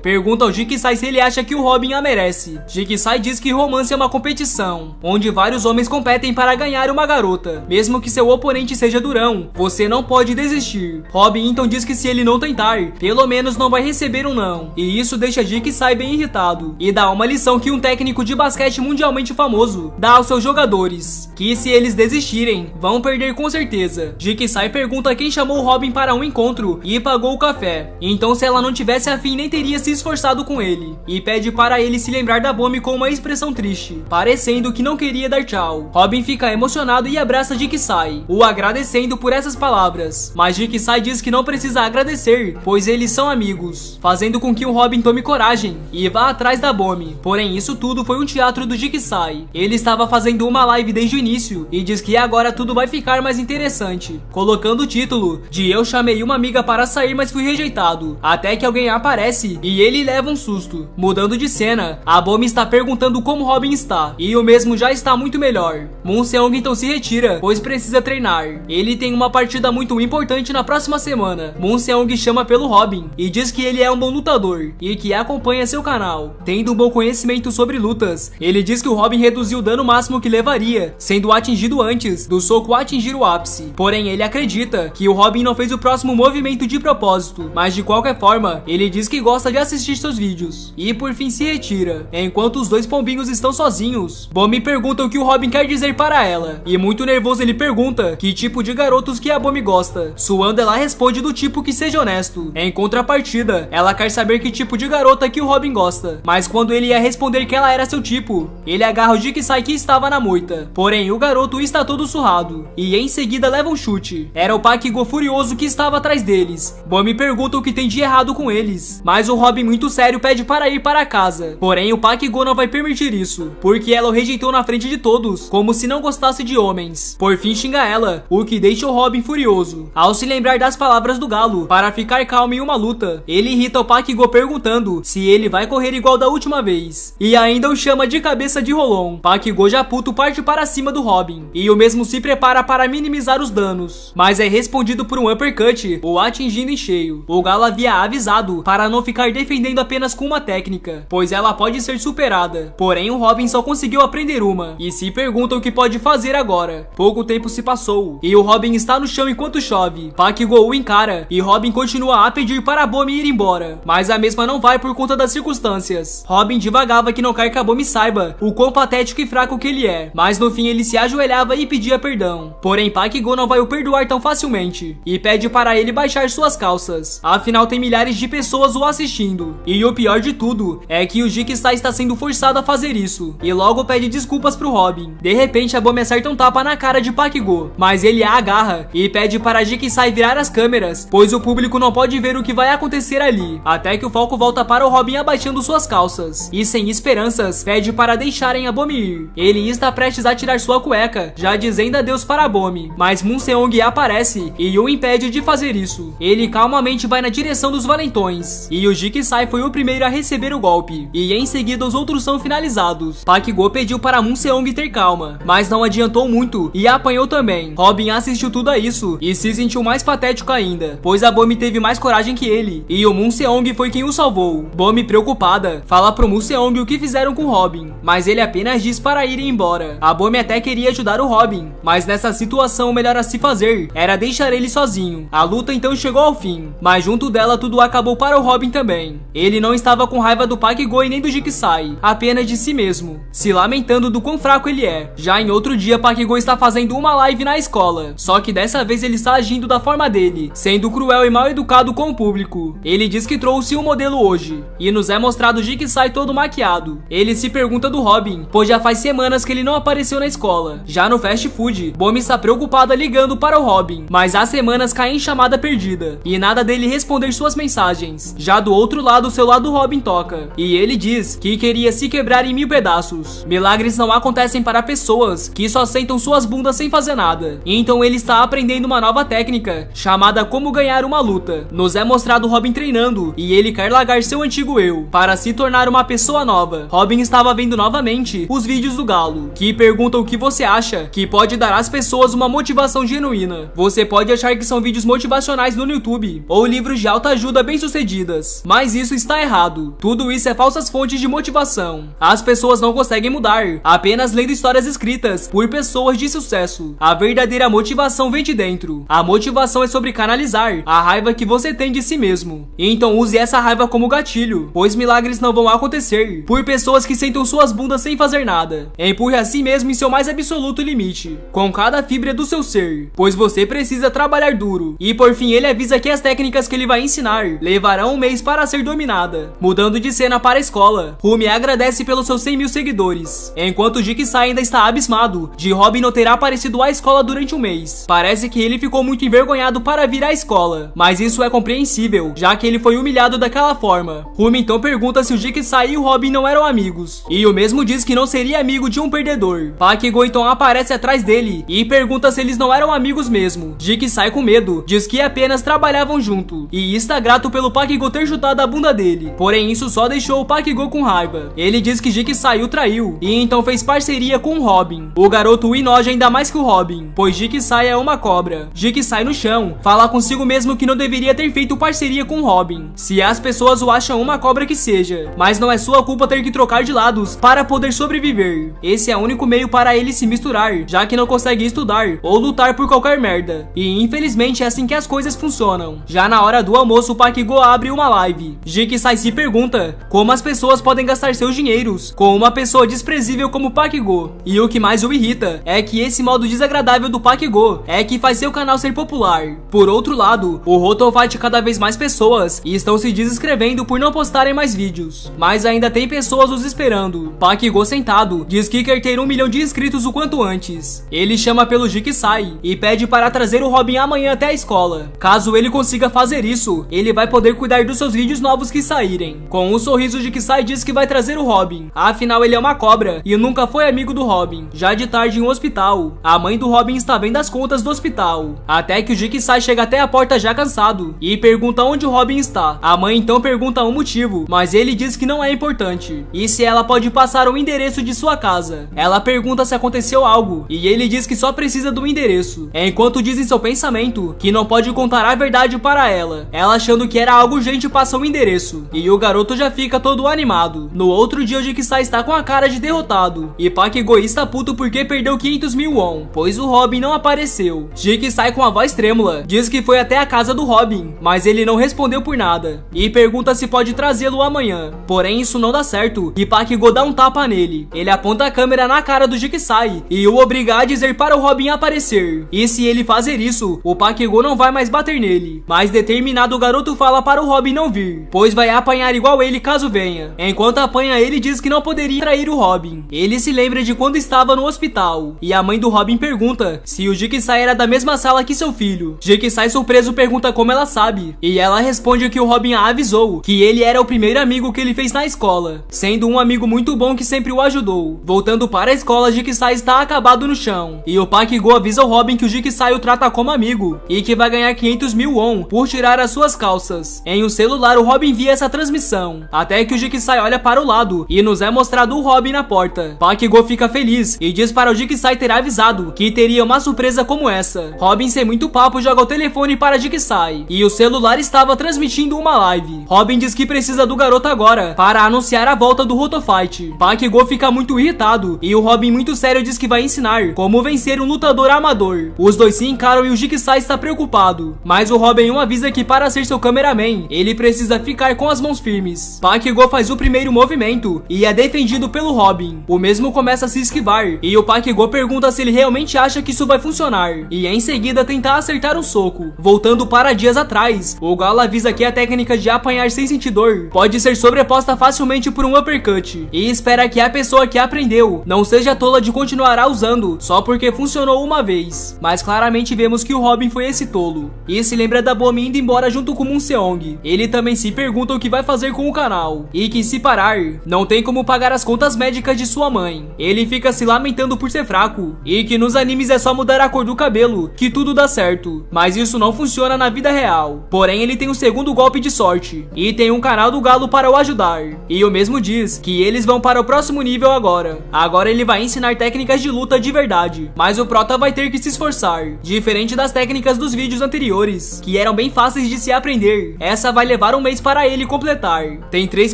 pergunta ao Jigsaw se ele acha que o Robin a merece. Jigsaw diz que romance é uma competição, onde vários homens competem para ganhar uma garota. Mesmo que seu oponente seja durão, você não pode desistir. Robin então diz que se ele não tentar, pelo menos não vai receber um não. E isso deixa Jigsaw bem irritado. E dá uma lição que um técnico de basquete mundialmente famoso dá aos seus jogadores, que se eles desistirem, vão perder com certeza. Jigsaw pergunta quem chamou o Robin para um encontro e pagou o café. Então se ela não tivesse afim, nem teria se esforçado com ele. E pede para ele se lembrar da Bomi com uma expressão triste, parecendo que não queria dar tchau. Robin fica emocionado e abraça Jigsaw, o agradecendo por essas palavras. Mas Jigsaw diz que não precisa agradecer, pois eles são amigos, fazendo com que o Robin tome coragem e vá atrás da Bomi. Porém, isso tudo foi um teatro do Jigsaw. Ele estava fazendo uma live desde o início e diz que agora tudo vai ficar mais interessante, colocando o título de "Eu chamei uma amiga para sair, mas fui rejeitado", até que alguém aparece e ele leva um susto. Mudando de cena, a Bomi está perguntando como Robin está, e o mesmo já está muito melhor. Moon Seong então se retira, pois precisa treinar. Ele tem uma partida muito importante na próxima semana. Moon Seong chama pelo Robin e diz que ele é um bom lutador e que acompanha seu canal, tendo um bom conhecimento sobre lutas. Ele diz que o Robin reduziu o dano máximo que levaria, sendo atingido antes do soco atingir o ápice. Porém, ele acredita que o Robin não fez o próximo movimento de propósito, mas de qualquer forma, ele diz que gosta de assistir seus vídeos. E por fim se retira. Enquanto os dois pombinhos estão sozinhos, Bomi pergunta o que o Robin quer dizer para ela, e muito nervoso ele pergunta que tipo de garotos que a Bomi gosta. Suando, ela responde do tipo que seja honesto. Em contrapartida, ela quer saber que tipo de garota que o Robin gosta, mas quando ele ia responder que ela era seu tipo, ele agarra o Jigsaw que estava na moita. Porém, o garoto está todo surrado, e em seguida leva um chute. Era o Park-go furioso que estava atrás deles. Bomi pergunta o que tem de errado com eles, mas o Robin muito sério pede para ir para casa. Porém, o Park-go não vai permitir isso, porque ela o rejeitou na frente de todos, como se não gostasse de homens. Por fim xinga ela, o que deixa o Robin furioso. Ao se lembrar das palavras do galo, para ficar calmo em uma luta, ele irrita o Park-go perguntando se ele vai correr igual da última vez, e ainda o chama de cabeça de rolon. Park-go já puto parte para cima do Robin, e o mesmo se prepara para minimizar os danos, mas é respondido por um uppercut, o atingindo em cheio. O galo havia avisado para não ficar defendendo apenas com uma técnica, pois ela pode ser superada. Porém, o Robin só conseguiu aprender uma, e se pergunta o que pode fazer agora. Pouco tempo se passou, e o Robin está no chão enquanto chove. Park-go o encara, e Robin continua a pedir para a Bomi ir embora, mas a mesma não vai por conta das circunstâncias. Robin divagava que não quer que a Bomi saiba o quão patético e fraco que ele é, mas no fim ele se ajoelhava e pedia perdão. Porém, Park-go não vai o perdoar tão facilmente, e pede para ele baixar suas calças. Afinal, tem milhares de pessoas o assistindo, e o pior de tudo é que o Jigsaw está sendo forçado a fazer isso, e logo pede desculpas pro Robin. De repente, a Bomi acerta um tapa na cara de Park-go, mas ele a agarra e pede para Jigsaw virar as câmeras, pois o público não pode ver o que vai acontecer ali, até que o foco volta para o Robin abaixando suas calças, e sem esperanças, pede para deixarem a Bomi ir. Ele está prestes a tirar sua cueca, já dizendo adeus para a Bomi, mas Moon Seong aparece e o impede de fazer isso. Ele calmamente vai na direção dos valentões, e o Jigsaw foi o primeiro a receber o golpe, e em seguida os outros são finalizados. Park-go pediu para Moon Seong ter calma, mas não adiantou muito e apanhou também. Robin assistiu tudo a isso e se sentiu mais patético ainda, pois a Bomi teve mais coragem que ele, e o Moon Seong foi quem o salvou. Bomi, preocupada, fala pro Moon Seong o que fizeram com Robin, mas ele apenas diz para irem embora. A Bomi até queria ajudar o Robin, mas nessa situação o melhor a se fazer era deixar ele sozinho. A luta então chegou ao fim, mas junto dela tudo acabou para o Robin também. Ele não estava com raiva do Park-go e nem do Jigsaw, apenas de si mesmo, se lamentando do quão fraco ele é. Já em outro dia, Park-go está fazendo uma live na escola, só que dessa vez ele está agindo da forma dele, sendo cruel e mal educado com o público. Ele diz que trouxe um modelo hoje, e nos é mostrado o Jigsaw todo maquiado. Ele se pergunta do Robin, pois já faz semanas que ele não apareceu na escola. Já no fast food, Bomi está preocupada ligando para o Robin, mas há semanas cai em chamada perdida, e nada dele responder suas mensagens. Já do outro lado, o celular do Robin toca, e ele diz que queria se quebrar em 1000 pedaços. Milagres não acontecem para pessoas que só sentam suas bundas sem fazer nada. Então ele está aprendendo uma nova técnica, chamada como ganhar uma luta. Nos é mostrado Robin treinando, e ele quer largar seu antigo eu, para se tornar uma pessoa nova. Robin estava vendo novamente os vídeos do galo, que pergunta o que você acha que pode dar às pessoas pessoas uma motivação genuína. Você pode achar que são vídeos motivacionais no YouTube ou livros de autoajuda bem-sucedidas, mas isso está errado. Tudo isso é falsas fontes de motivação. As pessoas não conseguem mudar apenas lendo histórias escritas por pessoas de sucesso. A verdadeira motivação vem de dentro. A motivação é sobre canalizar a raiva que você tem de si mesmo. Então use essa raiva como gatilho, pois milagres não vão acontecer por pessoas que sentam suas bundas sem fazer nada. Empurre a si mesmo em seu mais absoluto limite, com cada fibra do seu ser, pois você precisa trabalhar duro. E por fim ele avisa que as técnicas que ele vai ensinar levarão um mês para ser dominada. Mudando de cena para a escola, Rumi agradece pelos seus 100 mil seguidores, enquanto Jigsaw ainda está abismado de Robin não ter aparecido à escola durante um mês. Parece que ele ficou muito envergonhado para vir à escola, mas isso é compreensível, já que ele foi humilhado daquela forma. Rumi então pergunta se o Jigsaw e o Robin não eram amigos, e o mesmo diz que não seria amigo de um perdedor. Pakigou então aparece atrás dele e pergunta se eles não eram amigos mesmo. Jigsaw, com medo, diz que apenas trabalhavam junto, e está grato pelo Pakigou ter chutado a bunda dele, porém isso só deixou o Pakigou com raiva. Ele diz que Jigsaw o traiu, e então fez parceria com o Robin. O garoto o enoja ainda mais que o Robin, pois Jigsaw é uma cobra. Jigsaw no chão fala consigo mesmo que não deveria ter feito parceria com o Robin. Se as pessoas o acham uma cobra que seja, mas não é sua culpa ter que trocar de lados para poder sobreviver. Esse é o único meio para ele se misturar, já que não consegue estudar ou lutar por qualquer merda. E infelizmente é assim que as coisas funcionam. Já na hora do almoço, o Pakigou abre uma live. Jigsaw se pergunta como as pessoas podem gastar seus dinheiros com uma pessoa desprezível como Pakigou. E o que mais o irrita é que esse modo desagradável do Pakigou é que faz seu canal ser popular. Por outro lado, o Rotofight cada vez mais pessoas estão se desinscrevendo por não postarem mais vídeos, mas ainda tem pessoas os esperando. Pakigou sentado diz que quer ter 1 milhão de inscritos o quanto antes. Ele chama pelo Jigsaw e pede para trazer o Robin amanhã até a escola. Caso ele consiga fazer isso, ele vai poder cuidar dos seus vídeos novos que saírem. Com um sorriso, Jigsaw diz que vai trazer o Robin, afinal ele é uma cobra e nunca foi amigo do Robin. Já de tarde em um hospital, a mãe do Robin está vendo as contas do hospital, até que o Jigsaw chega até a porta já cansado e pergunta onde o Robin está. A mãe então pergunta o motivo, mas ele diz que não é importante, e se ela pode passar o endereço de sua casa. Ela pergunta se aconteceu algo, e ele diz que só precisa do endereço, enquanto diz em seu pensamento que não pode contar a verdade para ela. Ela, achando que era algo urgente, passa o endereço, e o garoto já fica todo animado. No outro dia, o Jigsaw está com a cara de derrotado, e Pakigou está puto porque perdeu 500 mil won, pois o Robin não apareceu. Jigsaw, com a voz trêmula, diz que foi até a casa do Robin, mas ele não respondeu por nada, e pergunta se pode trazê-lo amanhã. Porém isso não dá certo, e Pakigou dá um tapa nele. Ele aponta a câmera na cara do Jigsaw e o obriga a dizer para o Robin aparecer, e se ele fazer isso, o Pakigou não vai mais bater nele. Mas determinado, o garoto fala para o Robin não vir, pois vai apanhar igual ele caso venha. Enquanto apanha, ele diz que não poderia trair o Robin. Ele se lembra de quando estava no hospital, e a mãe do Robin pergunta se o Jigsaw era da mesma sala que seu filho. Jigsaw, surpreso, pergunta como ela sabe, e ela responde que o Robin a avisou que ele era o primeiro amigo que ele fez na escola, sendo um amigo muito bom que sempre o ajudou. Voltando para a escola, Jigsaw está acabado no chão, e o Pakigou avisa o Robin que o Jigsaw o trata como amigo e que vai ganhar 500 mil won por tirar as suas calças. Em um celular, o Robin via essa transmissão, até que o Jigsaw olha para o lado e nos é mostrado o Robin na porta. Pakigou fica feliz e diz para o Jigsaw ter avisado que teria uma surpresa como essa. Robin, sem muito papo, joga o telefone para Jigsaw, e o celular estava transmitindo uma live. Robin diz que precisa do garoto agora para anunciar a volta do Rotofight. Pakigou fica muito irritado e o Robin, muito sério, diz que vai ensinar como vencer um lutador amador. Os dois se encaram e o Jigsaw está preocupado, mas o Robin avisa que para ser seu cameraman, ele precisa ficar com as mãos firmes. Pakigou faz o primeiro movimento e é defendido pelo Robin. O mesmo começa a se esquivar e o Pakigou pergunta se ele realmente acha que isso vai funcionar, e em seguida tenta acertar um soco. Voltando para dias atrás, o Galo avisa que a técnica de apanhar sem sentir dor pode ser sobreposta facilmente por um uppercut, e espera que a pessoa que aprendeu não seja tola de continuar usando só porque funcionou uma vez. Mas claramente vemos que o Robin foi esse tolo, e se lembra da Bomi indo embora junto com Munseong. Ele também se pergunta o que vai fazer com o canal, e que se parar, não tem como pagar as contas médicas de sua mãe. Ele fica se lamentando por ser fraco, e que nos animes é só mudar a cor do cabelo que tudo dá certo, mas isso não funciona na vida real. Porém ele tem um segundo golpe de sorte, e tem um canal do Galo para o ajudar, e o mesmo diz que eles vão para o próximo nível agora. Agora ele vai ensinar técnicas de luta de verdade, mas o Prota vai ter que se esforçar. Diferente das técnicas dos vídeos anteriores, que eram bem fáceis de se aprender, essa vai levar um mês para ele completar. Tem 3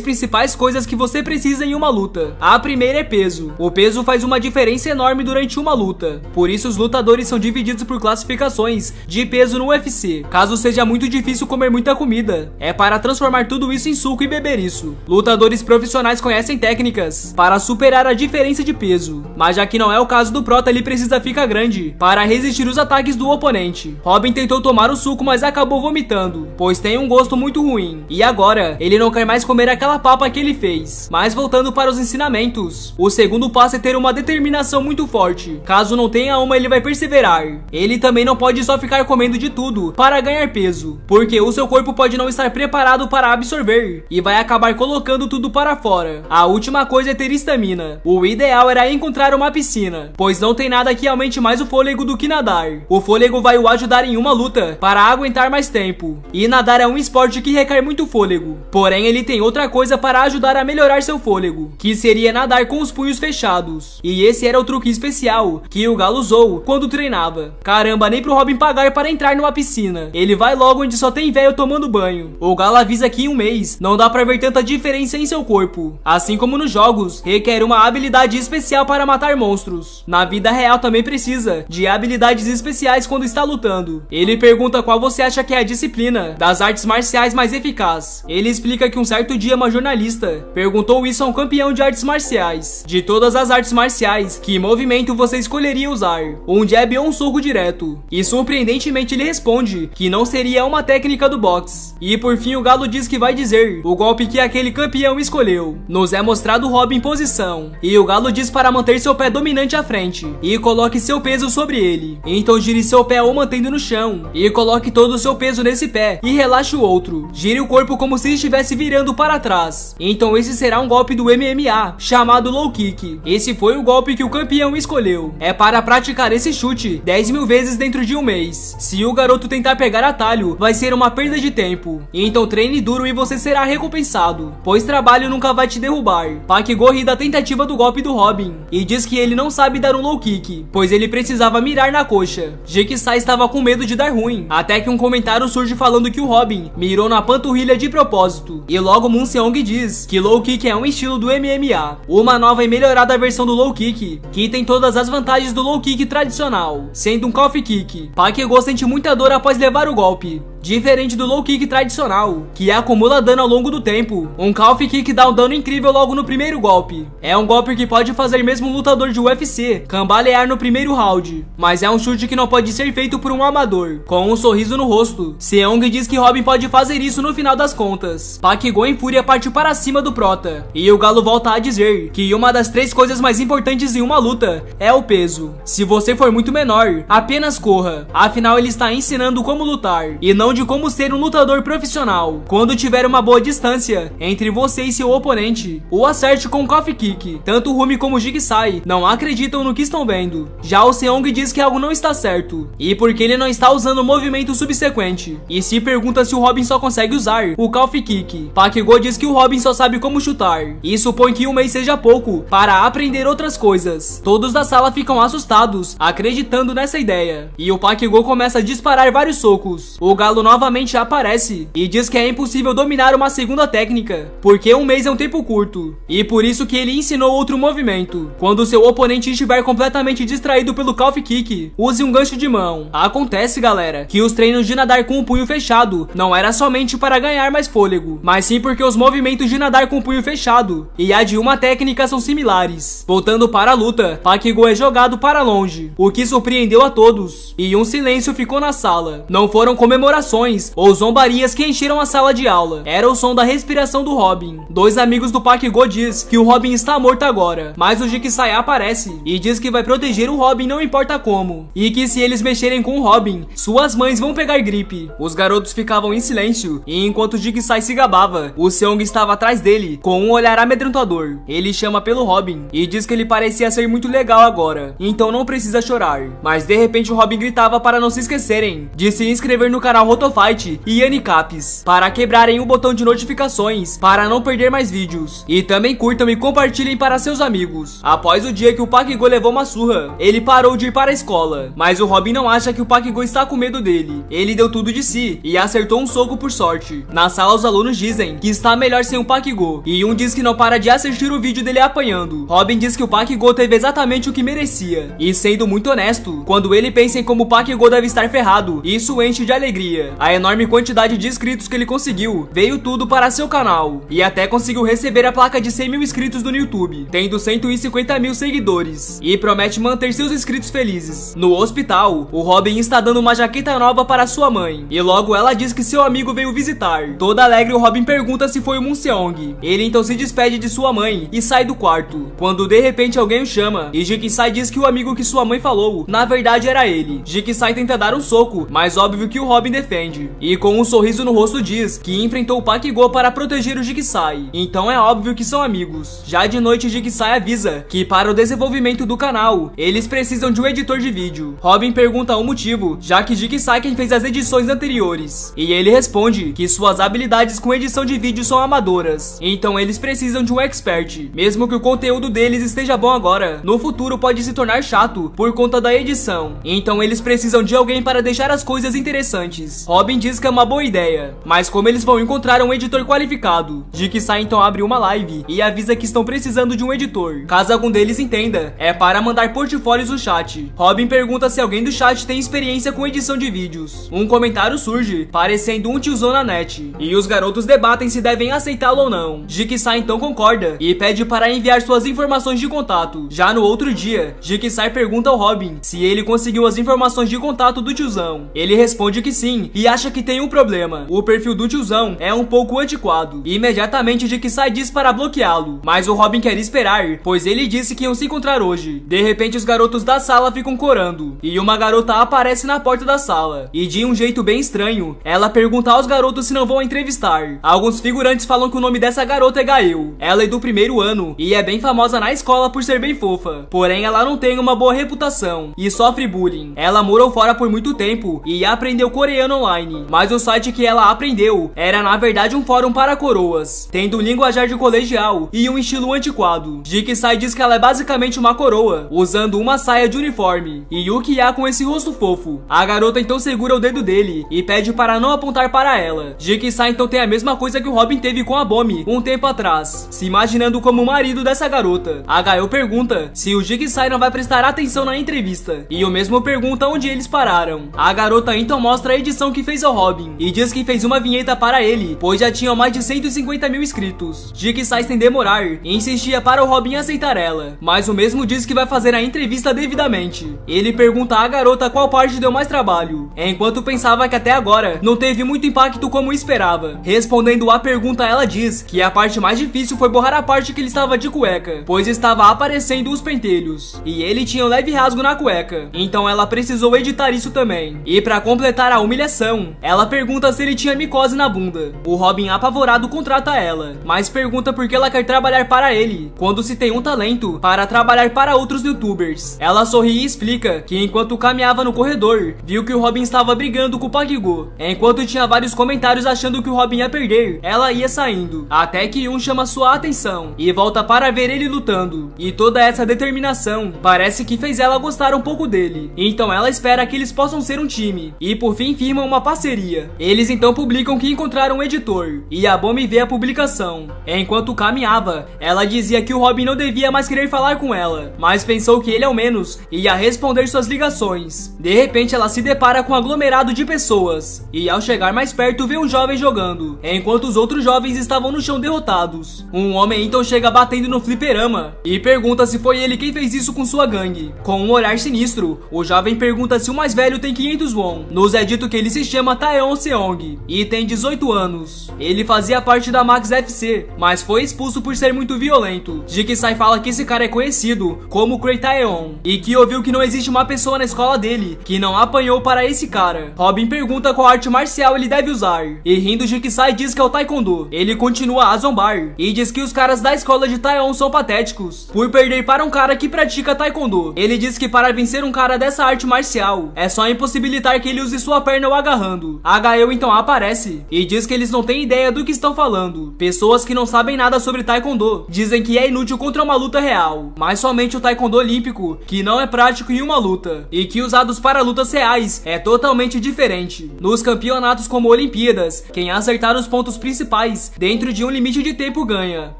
principais coisas que você precisa em uma luta. A primeira é peso. O peso faz uma diferença enorme durante uma luta. Por isso os lutadores são divididos por classificações de peso no UFC. Caso seja muito difícil comer muita comida, é para transformar tudo isso em suco e beber isso. Lutadores profissionais conhecem técnicas para superar a diferença de peso, mas já que não é o caso do Prota, ele precisa ficar grande para resistir os ataques do oponente. Robin tentou tomar o suco, mas acabou vomitando, pois tem um gosto muito ruim. E agora, ele não quer mais comer aquela papa que ele fez. Mas voltando para os ensinamentos, o segundo passo é ter uma determinação muito forte. Caso não tenha uma, ele vai perseverar. Ele também não pode só ficar comendo de tudo para ganhar peso, porque o seu corpo pode não estar preparado para absorver e vai acabar colocando tudo para fora. A última coisa é ter estamina. O ideal era encontrar uma piscina, pois não tem nada que aumente mais o fôlego do que nadar. O fôlego vai o ajudar em uma luta para aguentar mais tempo, e nadar é um esporte que requer muito fôlego. Porém, ele tem outra coisa para ajudar a melhorar seu fôlego, que seria nadar com os punhos fechados. E esse era o truque especial que o Galo usou quando treinava. Caramba, nem pro Robin pagar para entrar numa piscina. Ele vai logo onde só tem velho tomando banho. O Galo avisa que em um mês não dá pra ver tanta diferença em seu corpo. Assim como nos jogos, requer uma habilidade especial para matar monstros. Na vida real também precisa de habilidades especiais quando está lutando. Ele pergunta qual você acha que é a disciplina das artes marciais mais eficaz. Ele explica que um certo dia uma jornalista perguntou isso a um campeão de artes marciais. De todas as artes marciais, que movimento você escolheria usar? Um jab ou um soco direto? E surpreendentemente ele responde que não seria uma técnica do boxe. E por fim o Galo diz que vai dizer o golpe que aquele campeão escolheu. Nos é mostrado o Robin em posição, e o Galo diz para manter seu pé dominante à frente e coloque seu peso sobre ele. Então gire seu pé o mantendo no chão e coloque todo o seu peso nesse pé e relaxe o outro. Gire o corpo como se estivesse virando para trás. Então esse será um golpe do MMA chamado low kick. Esse foi o golpe que o campeão escolheu. É para praticar esse chute 10.000 vezes dentro de um mês. Se o garoto tentar pegar atalho, vai ser uma perda de tempo. Então treine duro e você será recompensado, pois trabalho nunca vai te derrubar. Pak-Go ri da tentativa do golpe do Robin e diz que ele não sabe dar um low kick, pois ele precisava mirar na coxa. Jigsaw estava com medo de dar ruim, até que um comentário surge falando que o Robin mirou na panturrilha de propósito. E logo Moon Seong diz que low kick é um estilo do MMA, uma nova e melhorada versão do low kick, que tem todas as vantagens do low kick tradicional, sendo um calf kick. Pak-Go sente muita dor após levar o golpe, diferente do low kick tradicional, que acumula dano ao longo do tempo. Um calf kick dá um dano incrível logo no primeiro golpe. É um golpe que pode fazer mesmo um lutador de UFC cambalear no primeiro round, mas é um chute que não pode ser feito por um amador. Com um sorriso no rosto, Seong diz que Robin pode fazer isso no final das contas. Pak-Go em fúria partiu para cima do Prota, e o Galo volta a dizer que uma das 3 coisas mais importantes em uma luta é o peso. Se você for muito menor, apenas corra. Afinal ele está ensinando como lutar, e não de como ser um lutador profissional. Quando tiver uma boa distância entre você e seu oponente, o acerte com um calf kick. Tanto Rumi como Jigsaw não acreditam no que estão vendo. Já o Seong diz que algo não está certo, e porque ele não está usando o movimento subsequente, e se pergunta se o Robin só consegue usar o calf kick. Pak-Go diz que o Robin só sabe como chutar, e supõe que um mês seja pouco para aprender outras coisas. Todos da sala ficam assustados, acreditando nessa ideia, e o Pak-Go começa a disparar vários socos. O Galo novamente aparece e diz que é impossível dominar uma segunda técnica, porque um mês é um tempo curto, e por isso que ele ensinou outro movimento. Quando seu oponente estiver completamente distraído pelo calf kick, use um gancho de mão. Acontece, galera, que os treinos de nadar com o punho fechado não era somente para ganhar mais fôlego, mas sim porque os movimentos de nadar com o punho fechado e a de uma técnica são similares. Voltando para a luta, Pak-Go é jogado para longe, o que surpreendeu a todos, e um silêncio ficou na sala. Não foram comemorações ou zombarias que encheram a sala de aula, era o som da respiração do Robin. 2 amigos do Pak-Go diz que o Robin está morto agora, mas o Jigsaw aparece e diz que vai proteger o Robin não importa como, e que se eles mexerem com o Robin, suas mães vão pegar gripe. Os garotos ficavam em silêncio, e enquanto o Jigsaw se gabava, o Seong estava atrás dele, com um olhar amedrontador. Ele chama pelo Robin e diz que ele parecia ser muito legal agora, então não precisa chorar. Mas de repente o Robin gritava para não se esquecerem de se inscrever no canal Autofight e Anicaps para quebrarem o botão de notificações para não perder mais vídeos. E também curtam e compartilhem para seus amigos. Após o dia que o Pakigo levou uma surra, ele parou de ir para a escola, mas o Robin não acha que o Pakigo está com medo dele. Ele deu tudo de si e acertou um soco por sorte. Na sala os alunos dizem que está melhor sem o Pakigo, e um diz que não para de assistir o vídeo dele apanhando. Robin diz que o Pakigo teve exatamente o que merecia, e sendo muito honesto, quando ele pensa em como o Pakigo deve estar ferrado, isso enche de alegria. A enorme quantidade de inscritos que ele conseguiu veio tudo para seu canal, e até conseguiu receber a placa de 100 mil inscritos no YouTube, tendo 150 mil seguidores, e promete manter seus inscritos felizes. No hospital, o Robin está dando uma jaqueta nova para sua mãe, e logo ela diz que seu amigo veio visitar. Toda alegre, o Robin pergunta se foi o Munseong. Ele então se despede de sua mãe e sai do quarto, quando de repente alguém o chama, e Jigsaw diz que o amigo que sua mãe falou, na verdade era ele. Jigsaw tenta dar um soco, mas óbvio que o Robin defende, e com um sorriso no rosto diz que enfrentou o Pakigo para proteger o Jigsaw, então é óbvio que são amigos. Já de noite, Jigsaw avisa que para o desenvolvimento do canal, eles precisam de um editor de vídeo. Robin pergunta o motivo, já que Jigsaw quem fez as edições anteriores, e ele responde que suas habilidades com edição de vídeo são amadoras, então eles precisam de um expert. Mesmo que o conteúdo deles esteja bom agora, no futuro pode se tornar chato por conta da edição, então eles precisam de alguém para deixar as coisas interessantes. Robin diz que é uma boa ideia, mas como eles vão encontrar um editor qualificado? Jigsaw então abre uma live e avisa que estão precisando de um editor. Caso algum deles entenda, é para mandar portfólios no chat. Robin pergunta se alguém do chat tem experiência com edição de vídeos. Um comentário surge, parecendo um tiozão na net, e os garotos debatem se devem aceitá-lo ou não. Jigsaw então concorda e pede para enviar suas informações de contato. Já no outro dia, Jigsaw pergunta ao Robin se ele conseguiu as informações de contato do tiozão. Ele responde que sim e acha que tem um problema. O perfil do tiozão é um pouco antiquado. Imediatamente Jigsaw diz para bloqueá-lo, mas o Robin quer esperar, pois ele disse que iam se encontrar hoje. De repente os garotos da sala ficam corando, e uma garota aparece na porta da sala, e de um jeito bem estranho, ela pergunta aos garotos se não vão entrevistar. Alguns figurantes falam que o nome dessa garota é Gael. Ela é do primeiro ano, e é bem famosa na escola por ser bem fofa, porém ela não tem uma boa reputação, e sofre bullying. Ela morou fora por muito tempo, e aprendeu coreano online, mas o site que ela aprendeu era na verdade um fórum para coroas, tendo um linguajar de colegial e um estilo antiquado. Jigsaw diz que ela é basicamente uma coroa, usando uma saia de uniforme, e o que há com esse rosto fofo? A garota então segura o dedo dele e pede para não apontar para ela. Jigsaw então tem a mesma coisa que o Robin teve com a Bomi um tempo atrás, se imaginando como o marido dessa garota. A Gael pergunta se o Jigsaw não vai prestar atenção na entrevista, e o mesmo pergunta onde eles pararam. A garota então mostra a edição que fez ao Robin, e diz que fez uma vinheta para ele, pois já tinham mais de 150 mil inscritos. Jigsaw sem demorar, insistia para o Robin aceitar ela, mas o mesmo diz que vai fazer a entrevista devidamente. Ele pergunta à garota qual parte deu mais trabalho, enquanto pensava que até agora não teve muito impacto como esperava. Respondendo à pergunta, ela diz que a parte mais difícil foi borrar a parte que ele estava de cueca, pois estava aparecendo os pentelhos, e ele tinha um leve rasgo na cueca, então ela precisou editar isso também. E para completar a humilhação, ela pergunta se ele tinha micose na bunda. O Robin apavorado contrata ela, mas pergunta por que ela quer trabalhar para ele, quando se tem um talento para trabalhar para outros youtubers. Ela sorri e explica que enquanto caminhava no corredor, viu que o Robin estava brigando com o Pakigo. Enquanto tinha vários comentários achando que o Robin ia perder, ela ia saindo, até que um chama sua atenção e volta para ver ele lutando. E toda essa determinação parece que fez ela gostar um pouco dele. Então ela espera que eles possam ser um time, e por fim firmam uma parceria. Eles então publicam que encontraram um editor, e a Bomi vê a publicação. Enquanto caminhava, ela dizia que o Robin não devia mais querer falar com ela, mas pensou que ele ao menos ia responder suas ligações. De repente ela se depara com um aglomerado de pessoas, e ao chegar mais perto vê um jovem jogando, enquanto os outros jovens estavam no chão derrotados. Um homem então chega batendo no fliperama, e pergunta se foi ele quem fez isso com sua gangue. Com um olhar sinistro, o jovem pergunta se o mais velho tem 500 won. Nos é dito que ele se chama Taeon Seong, e tem 18 anos. Ele fazia parte da Max FC, mas foi expulso por ser muito violento. Jigsaw fala que esse cara é conhecido como Cray Taeon, e que ouviu que não existe uma pessoa na escola dele que não apanhou para esse cara. Robin pergunta qual arte marcial ele deve usar, e rindo Jigsaw diz que é o Taekwondo. Ele continua a zombar, e diz que os caras da escola de Taeon são patéticos, por perder para um cara que pratica Taekwondo. Ele diz que para vencer um cara dessa arte marcial, é só impossibilitar que ele use sua perna ou agarrando. A Gael então aparece e diz que eles não têm ideia do que estão falando. Pessoas que não sabem nada sobre Taekwondo dizem que é inútil contra uma luta real, mas somente o Taekwondo olímpico, que não é prático em uma luta, e que usados para lutas reais é totalmente diferente. Nos campeonatos como Olimpíadas, quem acertar os pontos principais dentro de um limite de tempo ganha.